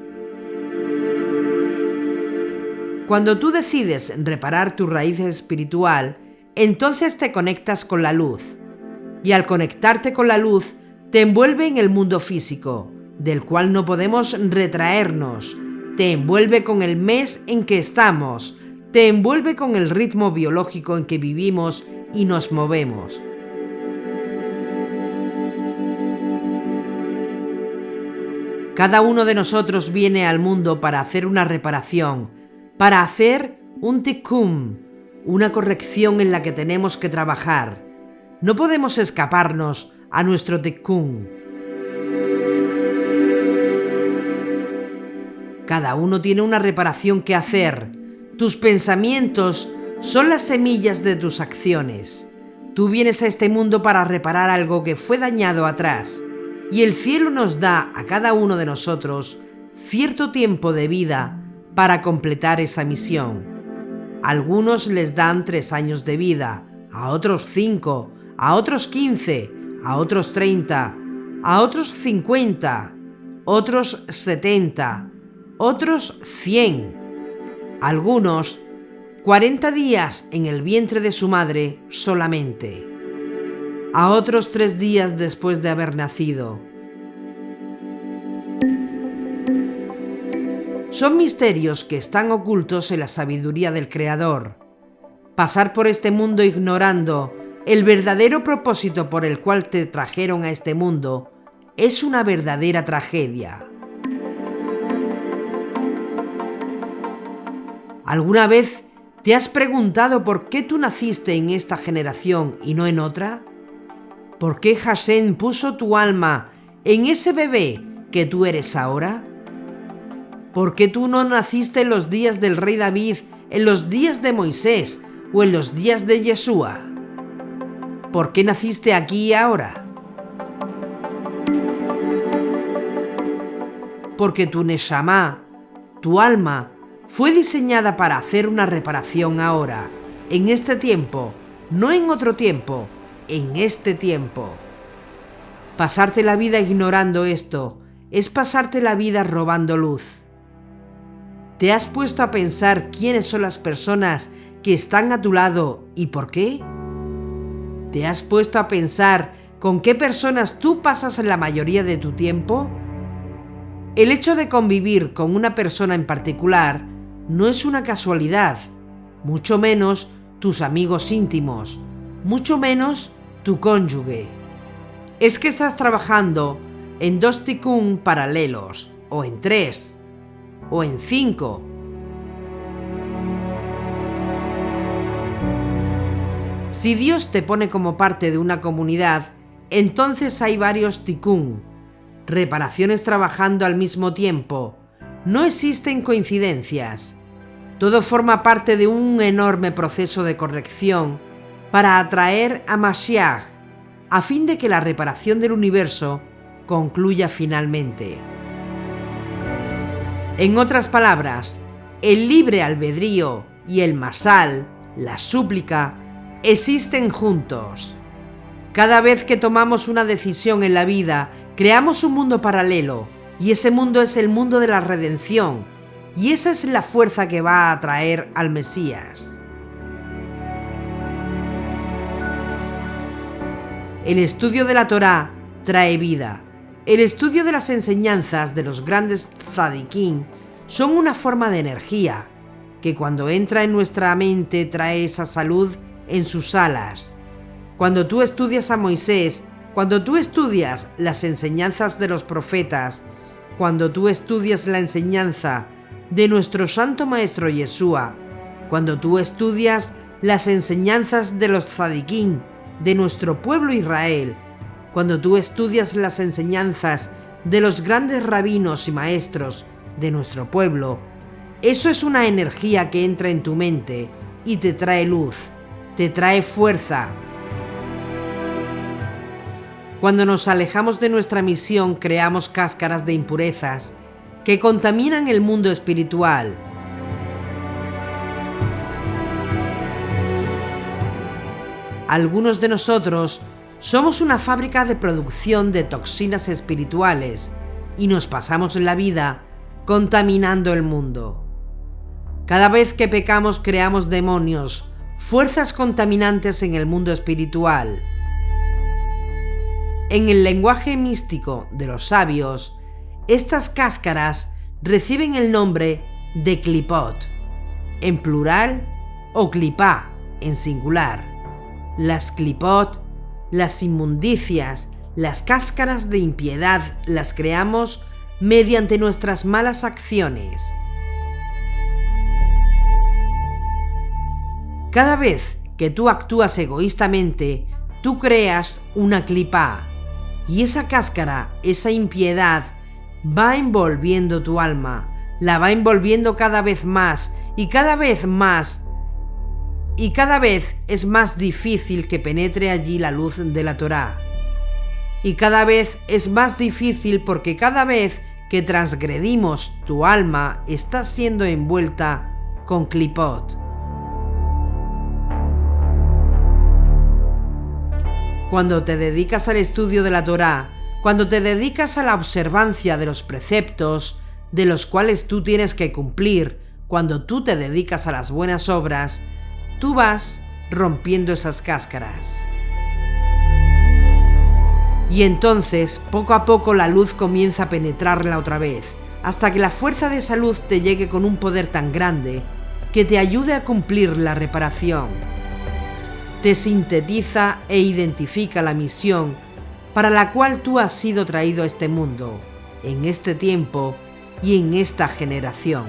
Cuando tú decides reparar tu raíz espiritual, entonces te conectas con la luz. Y al conectarte con la luz, te envuelve en el mundo físico, del cual no podemos retraernos. Te envuelve con el mes en que estamos. Te envuelve con el ritmo biológico en que vivimos y nos movemos. Cada uno de nosotros viene al mundo para hacer una reparación, para hacer un tikkun, una corrección en la que tenemos que trabajar. No podemos escaparnos a nuestro tikkun. Cada uno tiene una reparación que hacer. Tus pensamientos son las semillas de tus acciones. Tú vienes a este mundo para reparar algo que fue dañado atrás, y el cielo nos da a cada uno de nosotros cierto tiempo de vida para completar esa misión. A algunos les dan 3 años de vida, a otros 5, a otros 15, a otros 30, a otros 50, otros 70, otros 100. Algunos 40 días en el vientre de su madre solamente, a otros 3 días después de haber nacido. Son misterios que están ocultos en la sabiduría del Creador. Pasar por este mundo ignorando el verdadero propósito por el cual te trajeron a este mundo es una verdadera tragedia. ¿Alguna vez te has preguntado por qué tú naciste en esta generación y no en otra? ¿Por qué Hashem puso tu alma en ese bebé que tú eres ahora? ¿Por qué tú no naciste en los días del rey David, en los días de Moisés o en los días de Yeshua? ¿Por qué naciste aquí y ahora? Porque tu neshama, tu alma, fue diseñada para hacer una reparación ahora, en este tiempo, no en otro tiempo, en este tiempo. Pasarte la vida ignorando esto es pasarte la vida robando luz. ¿Te has puesto a pensar quiénes son las personas que están a tu lado y por qué? ¿Te has puesto a pensar con qué personas tú pasas la mayoría de tu tiempo? El hecho de convivir con una persona en particular no es una casualidad, mucho menos tus amigos íntimos, mucho menos tu cónyuge. Es que estás trabajando en 2 tikkun paralelos, o en 3, o en 5. Si Dios te pone como parte de una comunidad, entonces hay varios tikkun, reparaciones trabajando al mismo tiempo. No existen coincidencias. Todo forma parte de un enorme proceso de corrección para atraer a Mashiach, a fin de que la reparación del universo concluya finalmente. En otras palabras, el libre albedrío y el masal, la súplica, existen juntos. Cada vez que tomamos una decisión en la vida, creamos un mundo paralelo, y ese mundo es el mundo de la redención, y esa es la fuerza que va a atraer al Mesías. El estudio de la Torá trae vida. El estudio de las enseñanzas de los grandes tzadikim son una forma de energía que cuando entra en nuestra mente trae esa salud en sus alas. Cuando tú estudias a Moisés, cuando tú estudias las enseñanzas de los profetas, cuando tú estudias la enseñanza de nuestro Santo Maestro Yeshua, cuando tú estudias las enseñanzas de los tzadikim, de nuestro pueblo Israel, cuando tú estudias las enseñanzas de los grandes rabinos y maestros de nuestro pueblo, eso es una energía que entra en tu mente y te trae luz, te trae fuerza. Cuando nos alejamos de nuestra misión, creamos cáscaras de impurezas que contaminan el mundo espiritual. Algunos de nosotros somos una fábrica de producción de toxinas espirituales y nos pasamos la vida contaminando el mundo. Cada vez que pecamos creamos demonios, fuerzas contaminantes en el mundo espiritual. En el lenguaje místico de los sabios, estas cáscaras reciben el nombre de clipot, en plural, o clipá, en singular. Las clipot, las inmundicias, las cáscaras de impiedad las creamos mediante nuestras malas acciones. Cada vez que tú actúas egoístamente, tú creas una clipa, y esa cáscara, esa impiedad, va envolviendo tu alma, la va envolviendo cada vez más y cada vez más, y cada vez es más difícil que penetre allí la luz de la Torá. Y cada vez es más difícil porque cada vez que transgredimos, tu alma está siendo envuelta con clipot. Cuando te dedicas al estudio de la Torá, cuando te dedicas a la observancia de los preceptos, de los cuales tú tienes que cumplir, cuando tú te dedicas a las buenas obras, tú vas rompiendo esas cáscaras. Y entonces, poco a poco, la luz comienza a penetrarla otra vez, hasta que la fuerza de esa luz te llegue con un poder tan grande que te ayude a cumplir la reparación. Te sintetiza e identifica la misión para la cual tú has sido traído a este mundo, en este tiempo y en esta generación.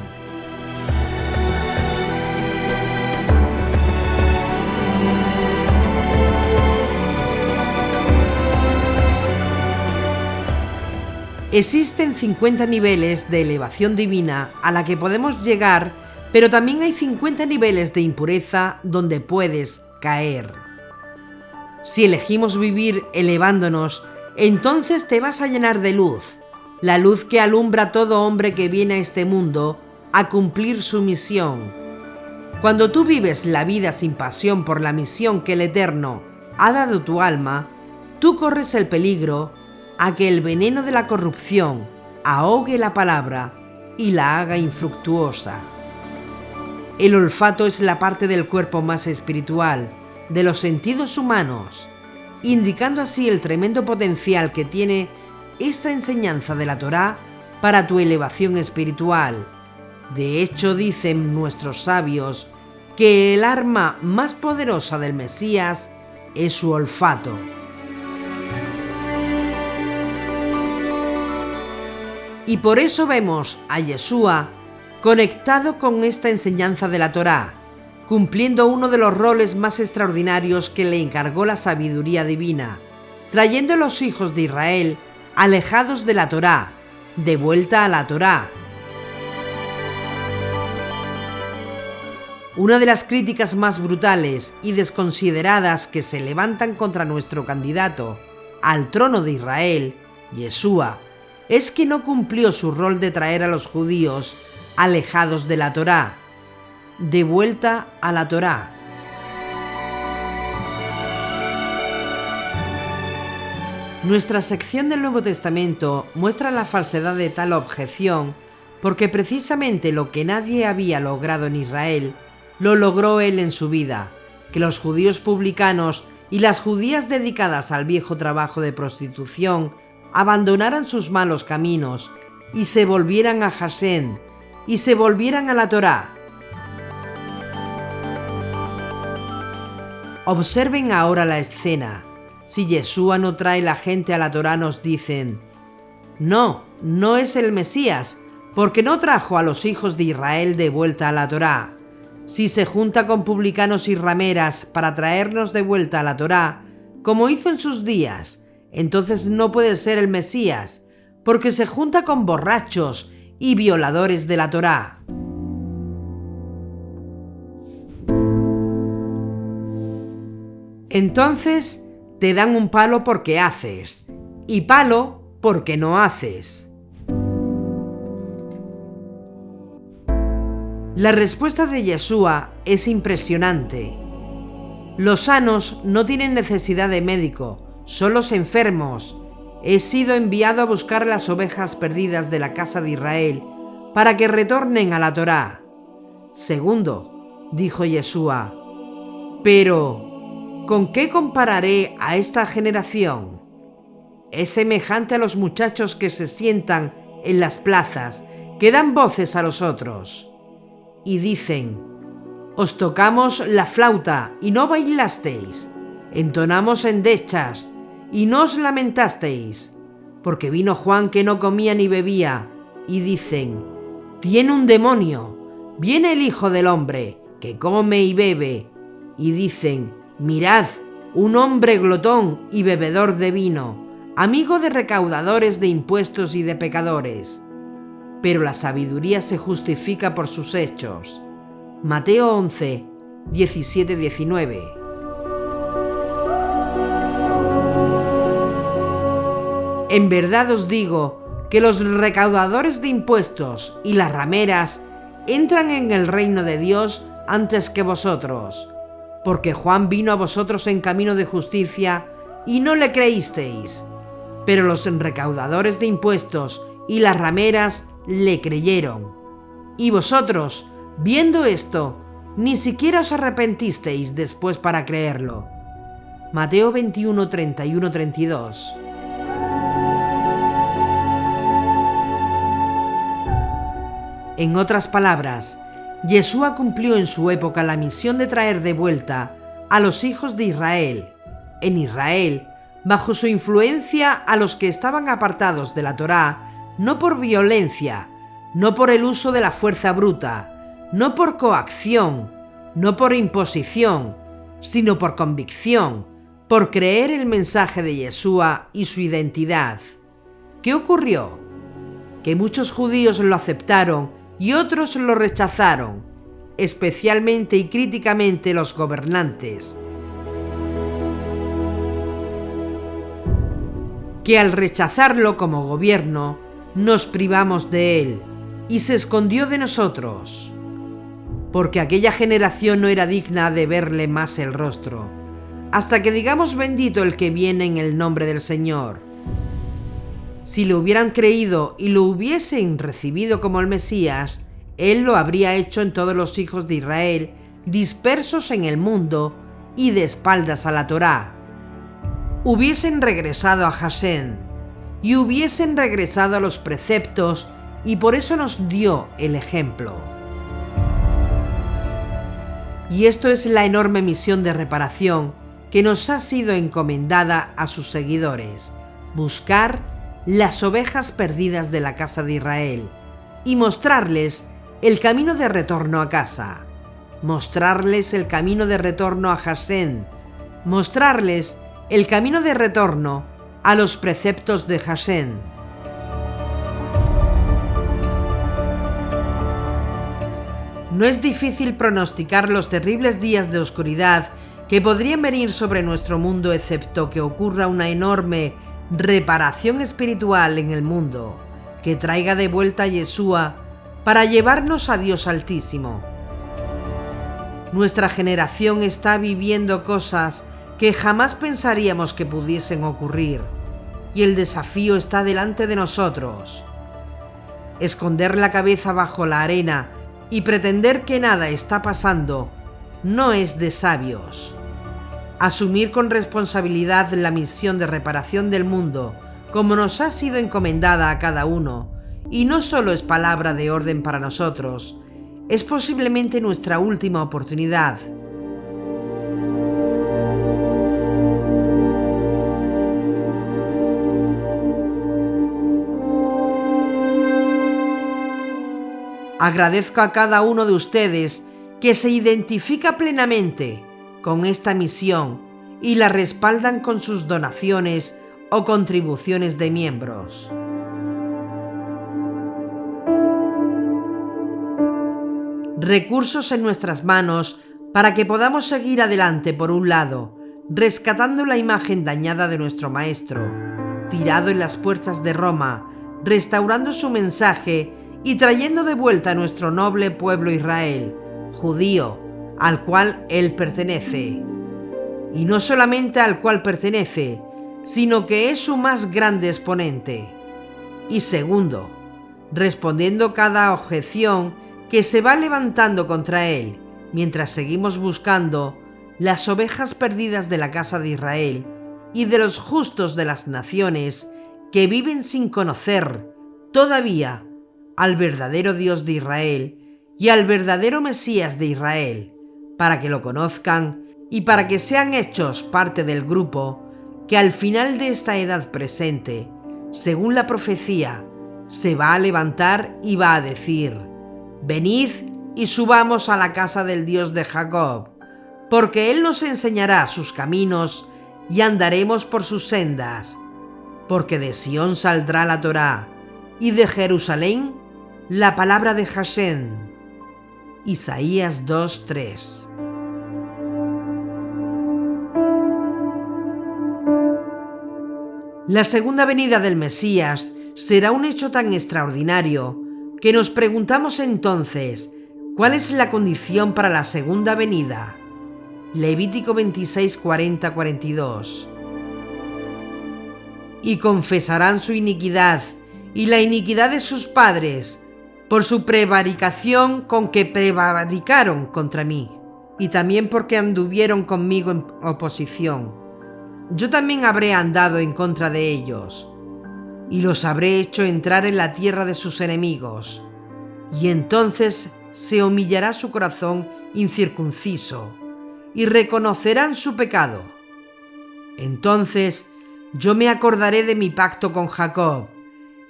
Existen 50 niveles de elevación divina a la que podemos llegar, pero también hay 50 niveles de impureza donde puedes caer. Si elegimos vivir elevándonos, entonces te vas a llenar de luz, la luz que alumbra a todo hombre que viene a este mundo a cumplir su misión. Cuando tú vives la vida sin pasión por la misión que el Eterno ha dado a tu alma, tú corres el peligro a que el veneno de la corrupción ahogue la palabra y la haga infructuosa. El olfato es la parte del cuerpo más espiritual, de los sentidos humanos, indicando así el tremendo potencial que tiene esta enseñanza de la Torá para tu elevación espiritual. De hecho, dicen nuestros sabios que el arma más poderosa del Mesías es su olfato. Y por eso vemos a Yeshua conectado con esta enseñanza de la Torá, cumpliendo uno de los roles más extraordinarios que le encargó la sabiduría divina, trayendo a los hijos de Israel alejados de la Torá, de vuelta a la Torá. Una de las críticas más brutales y desconsideradas que se levantan contra nuestro candidato al trono de Israel, Yeshua, es que no cumplió su rol de traer a los judíos alejados de la Torá, de vuelta a la Torá. Nuestra sección del Nuevo Testamento muestra la falsedad de tal objeción porque precisamente lo que nadie había logrado en Israel lo logró él en su vida, que los judíos publicanos y las judías dedicadas al viejo trabajo de prostitución abandonaran sus malos caminos y se volvieran a Hashem y se volvieran a la Torá. Observen ahora la escena. Si Yeshua no trae la gente a la Torá, nos dicen: no, no es el Mesías, porque no trajo a los hijos de Israel de vuelta a la Torá. Si se junta con publicanos y rameras para traernos de vuelta a la Torá, como hizo en sus días, entonces no puede ser el Mesías, porque se junta con borrachos y violadores de la Torá. Entonces te dan un palo porque haces, y palo porque no haces. La respuesta de Yeshua es impresionante. Los sanos no tienen necesidad de médico, son los enfermos. He sido enviado a buscar las ovejas perdidas de la casa de Israel para que retornen a la Torá. Segundo, dijo Yeshua, pero ¿con qué compararé a esta generación? Es semejante a los muchachos que se sientan en las plazas, que dan voces a los otros y dicen: os tocamos la flauta y no bailasteis, entonamos endechas y no os lamentasteis. porque vino Juan que no comía ni bebía, y dicen: tiene un demonio. Viene el Hijo del Hombre, que come y bebe, y dicen: mirad, un hombre glotón y bebedor de vino, amigo de recaudadores de impuestos y de pecadores. Pero la sabiduría se justifica por sus hechos. Mateo 11, 17-19. En verdad os digo que los recaudadores de impuestos y las rameras entran en el reino de Dios antes que vosotros, porque Juan vino a vosotros en camino de justicia y no le creísteis, pero los recaudadores de impuestos y las rameras le creyeron. Y vosotros, viendo esto, ni siquiera os arrepentisteis después para creerlo. Mateo 21, 31-32. En otras palabras, Yeshua cumplió en su época la misión de traer de vuelta a los hijos de Israel, en Israel, bajo su influencia, a los que estaban apartados de la Torá, no por violencia, no por el uso de la fuerza bruta, no por coacción, no por imposición, sino por convicción, por creer el mensaje de Yeshua y su identidad. ¿Qué ocurrió? Que muchos judíos lo aceptaron y otros lo rechazaron, especialmente y críticamente los gobernantes, que al rechazarlo como gobierno, nos privamos de él y se escondió de nosotros, porque aquella generación no era digna de verle más el rostro, hasta que digamos: bendito el que viene en el nombre del Señor. Si le hubieran creído y lo hubiesen recibido como el Mesías, él lo habría hecho en todos los hijos de Israel, dispersos en el mundo y de espaldas a la Torá. Hubiesen regresado a Hashem y hubiesen regresado a los preceptos, y por eso nos dio el ejemplo. Y esto es la enorme misión de reparación que nos ha sido encomendada a sus seguidores: buscar las ovejas perdidas de la casa de Israel y mostrarles el camino de retorno a casa, mostrarles el camino de retorno a Hashem, mostrarles el camino de retorno a los preceptos de Hashem. No es difícil pronosticar los terribles días de oscuridad que podrían venir sobre nuestro mundo, excepto que ocurra una enorme reparación espiritual en el mundo, que traiga de vuelta a Yeshua para llevarnos a Dios Altísimo. Nuestra generación está viviendo cosas que jamás pensaríamos que pudiesen ocurrir, y el desafío está delante de nosotros. Esconder la cabeza bajo la arena y pretender que nada está pasando no es de sabios. Asumir con responsabilidad la misión de reparación del mundo, como nos ha sido encomendada a cada uno, y no solo es palabra de orden para nosotros, es posiblemente nuestra última oportunidad. Agradezco a cada uno de ustedes que se identifica plenamente con esta misión y la respaldan con sus donaciones o contribuciones de miembros. Recursos en nuestras manos para que podamos seguir adelante, por un lado, rescatando la imagen dañada de nuestro Maestro, tirado en las puertas de Roma, restaurando su mensaje y trayendo de vuelta a nuestro noble pueblo Israel, judío, al cual él pertenece. Y no solamente al cual pertenece, sino que es su más grande exponente. Y segundo, respondiendo cada objeción que se va levantando contra él, mientras seguimos buscando las ovejas perdidas de la casa de Israel y de los justos de las naciones que viven sin conocer todavía al verdadero Dios de Israel y al verdadero Mesías de Israel, para que lo conozcan y para que sean hechos parte del grupo que al final de esta edad presente según la profecía, se va a levantar y va a decir: venid y subamos a la casa del Dios de Jacob, porque Él nos enseñará sus caminos y andaremos por sus sendas. Porque de Sión saldrá la Torá, y de Jerusalén la palabra de Hashem. Isaías 2:3. La segunda venida del Mesías será un hecho tan extraordinario que nos preguntamos entonces: ¿cuál es la condición para la segunda venida? Levítico 26, 40, 42. Y confesarán su iniquidad y la iniquidad de sus padres por su prevaricación con que prevaricaron contra mí, y también porque anduvieron conmigo en oposición. Yo también habré andado en contra de ellos, y los habré hecho entrar en la tierra de sus enemigos, y entonces se humillará su corazón incircunciso, y reconocerán su pecado. Entonces yo me acordaré de mi pacto con Jacob,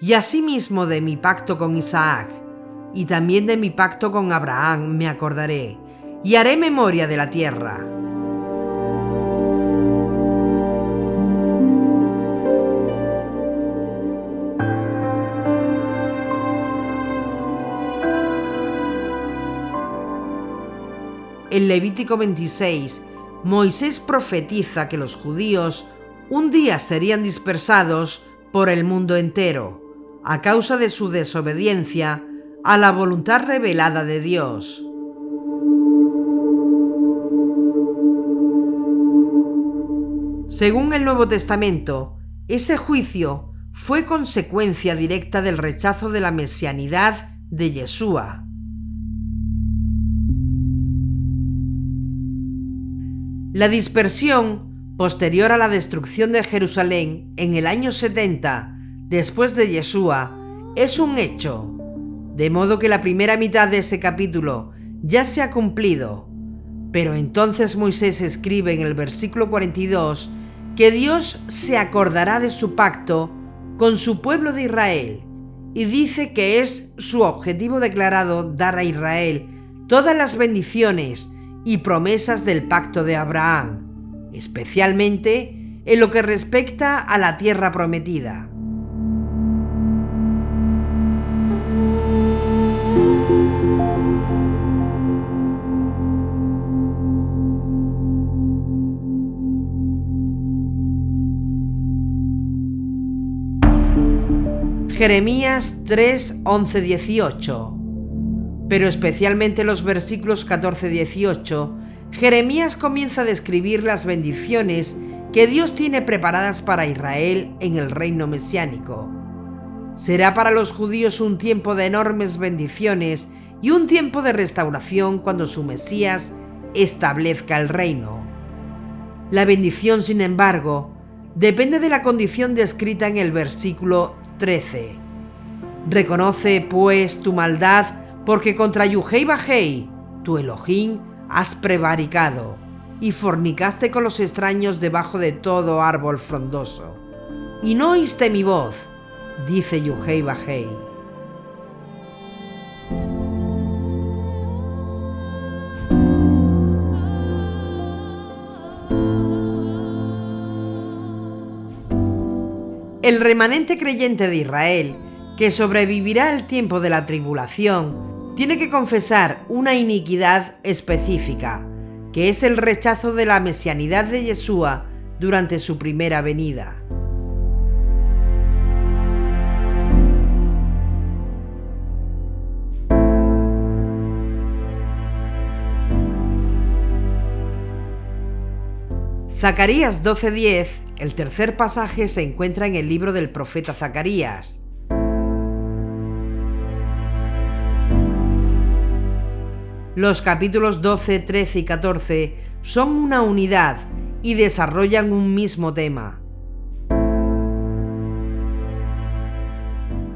y asimismo de mi pacto con Isaac, y también de mi pacto con Abraham me acordaré, y haré memoria de la tierra. En Levítico 26, Moisés profetiza que los judíos un día serían dispersados por el mundo entero, a causa de su desobediencia a la voluntad revelada de Dios. Según el Nuevo Testamento, ese juicio fue consecuencia directa del rechazo de la mesianidad de Yeshua. La dispersión, posterior a la destrucción de Jerusalén en el año 70 después de Yeshua, es un hecho, de modo que la primera mitad de ese capítulo ya se ha cumplido. Pero entonces Moisés escribe en el versículo 42 que Dios se acordará de su pacto con su pueblo de Israel, y dice que es su objetivo declarado dar a Israel todas las bendiciones y promesas del pacto de Abraham, especialmente en lo que respecta a la tierra prometida. Jeremías 3, 11, 18. Pero especialmente los versículos 14-18, Jeremías comienza a describir las bendiciones que Dios tiene preparadas para Israel en el reino mesiánico. Será para los judíos un tiempo de enormes bendiciones y un tiempo de restauración cuando su Mesías establezca el reino. La bendición, sin embargo, depende de la condición descrita en el versículo 13. Reconoce, pues, tu maldad, porque contra Yuhei Bajei, tu Elohim, has prevaricado, y fornicaste con los extraños debajo de todo árbol frondoso. Y no oíste mi voz, dice Yuhei Bajei. El remanente creyente de Israel, que sobrevivirá al tiempo de la tribulación, tiene que confesar una iniquidad específica, que es el rechazo de la mesianidad de Yeshua durante su primera venida. Zacarías 12:10, el tercer pasaje, se encuentra en el libro del profeta Zacarías. Los capítulos 12, 13 y 14 son una unidad y desarrollan un mismo tema.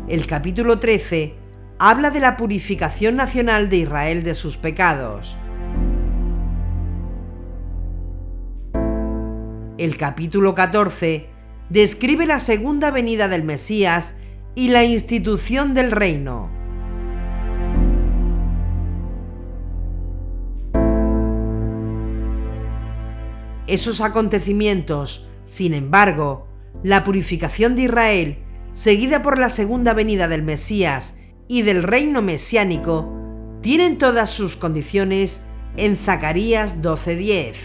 El capítulo 13 habla de la purificación nacional de Israel de sus pecados. El capítulo 14 describe la segunda venida del Mesías y la institución del reino. Esos acontecimientos, sin embargo, la purificación de Israel, seguida por la segunda venida del Mesías y del reino mesiánico, tienen todas sus condiciones en Zacarías 12:10.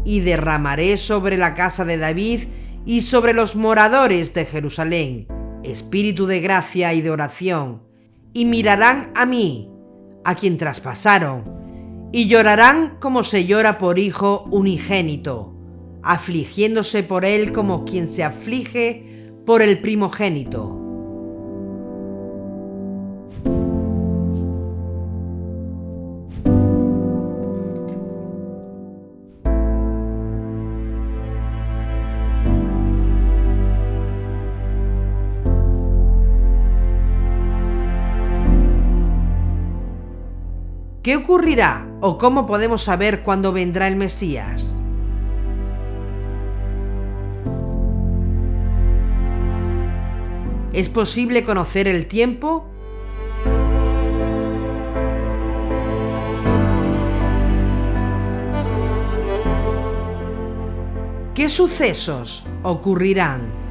Y derramaré sobre la casa de David y sobre los moradores de Jerusalén espíritu de gracia y de oración, y mirarán a mí, a quien traspasaron, y llorarán como se llora por hijo unigénito, afligiéndose por él como quien se aflige por el primogénito. ¿Qué ocurrirá o cómo podemos saber cuándo vendrá el Mesías? ¿Es posible conocer el tiempo? ¿Qué sucesos ocurrirán?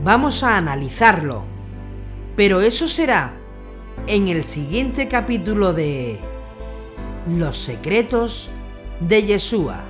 Vamos a analizarlo, pero eso será en el siguiente capítulo de Los secretos de Yeshua.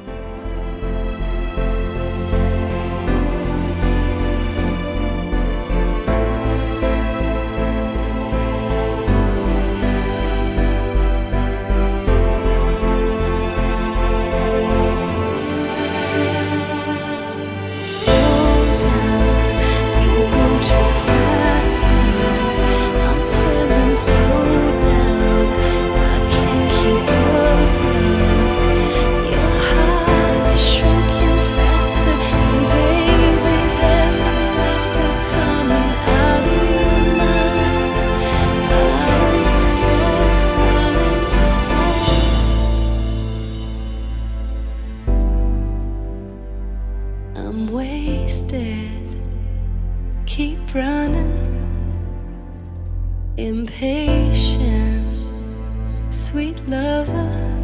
I'm wasted, keep running, impatient, sweet lover.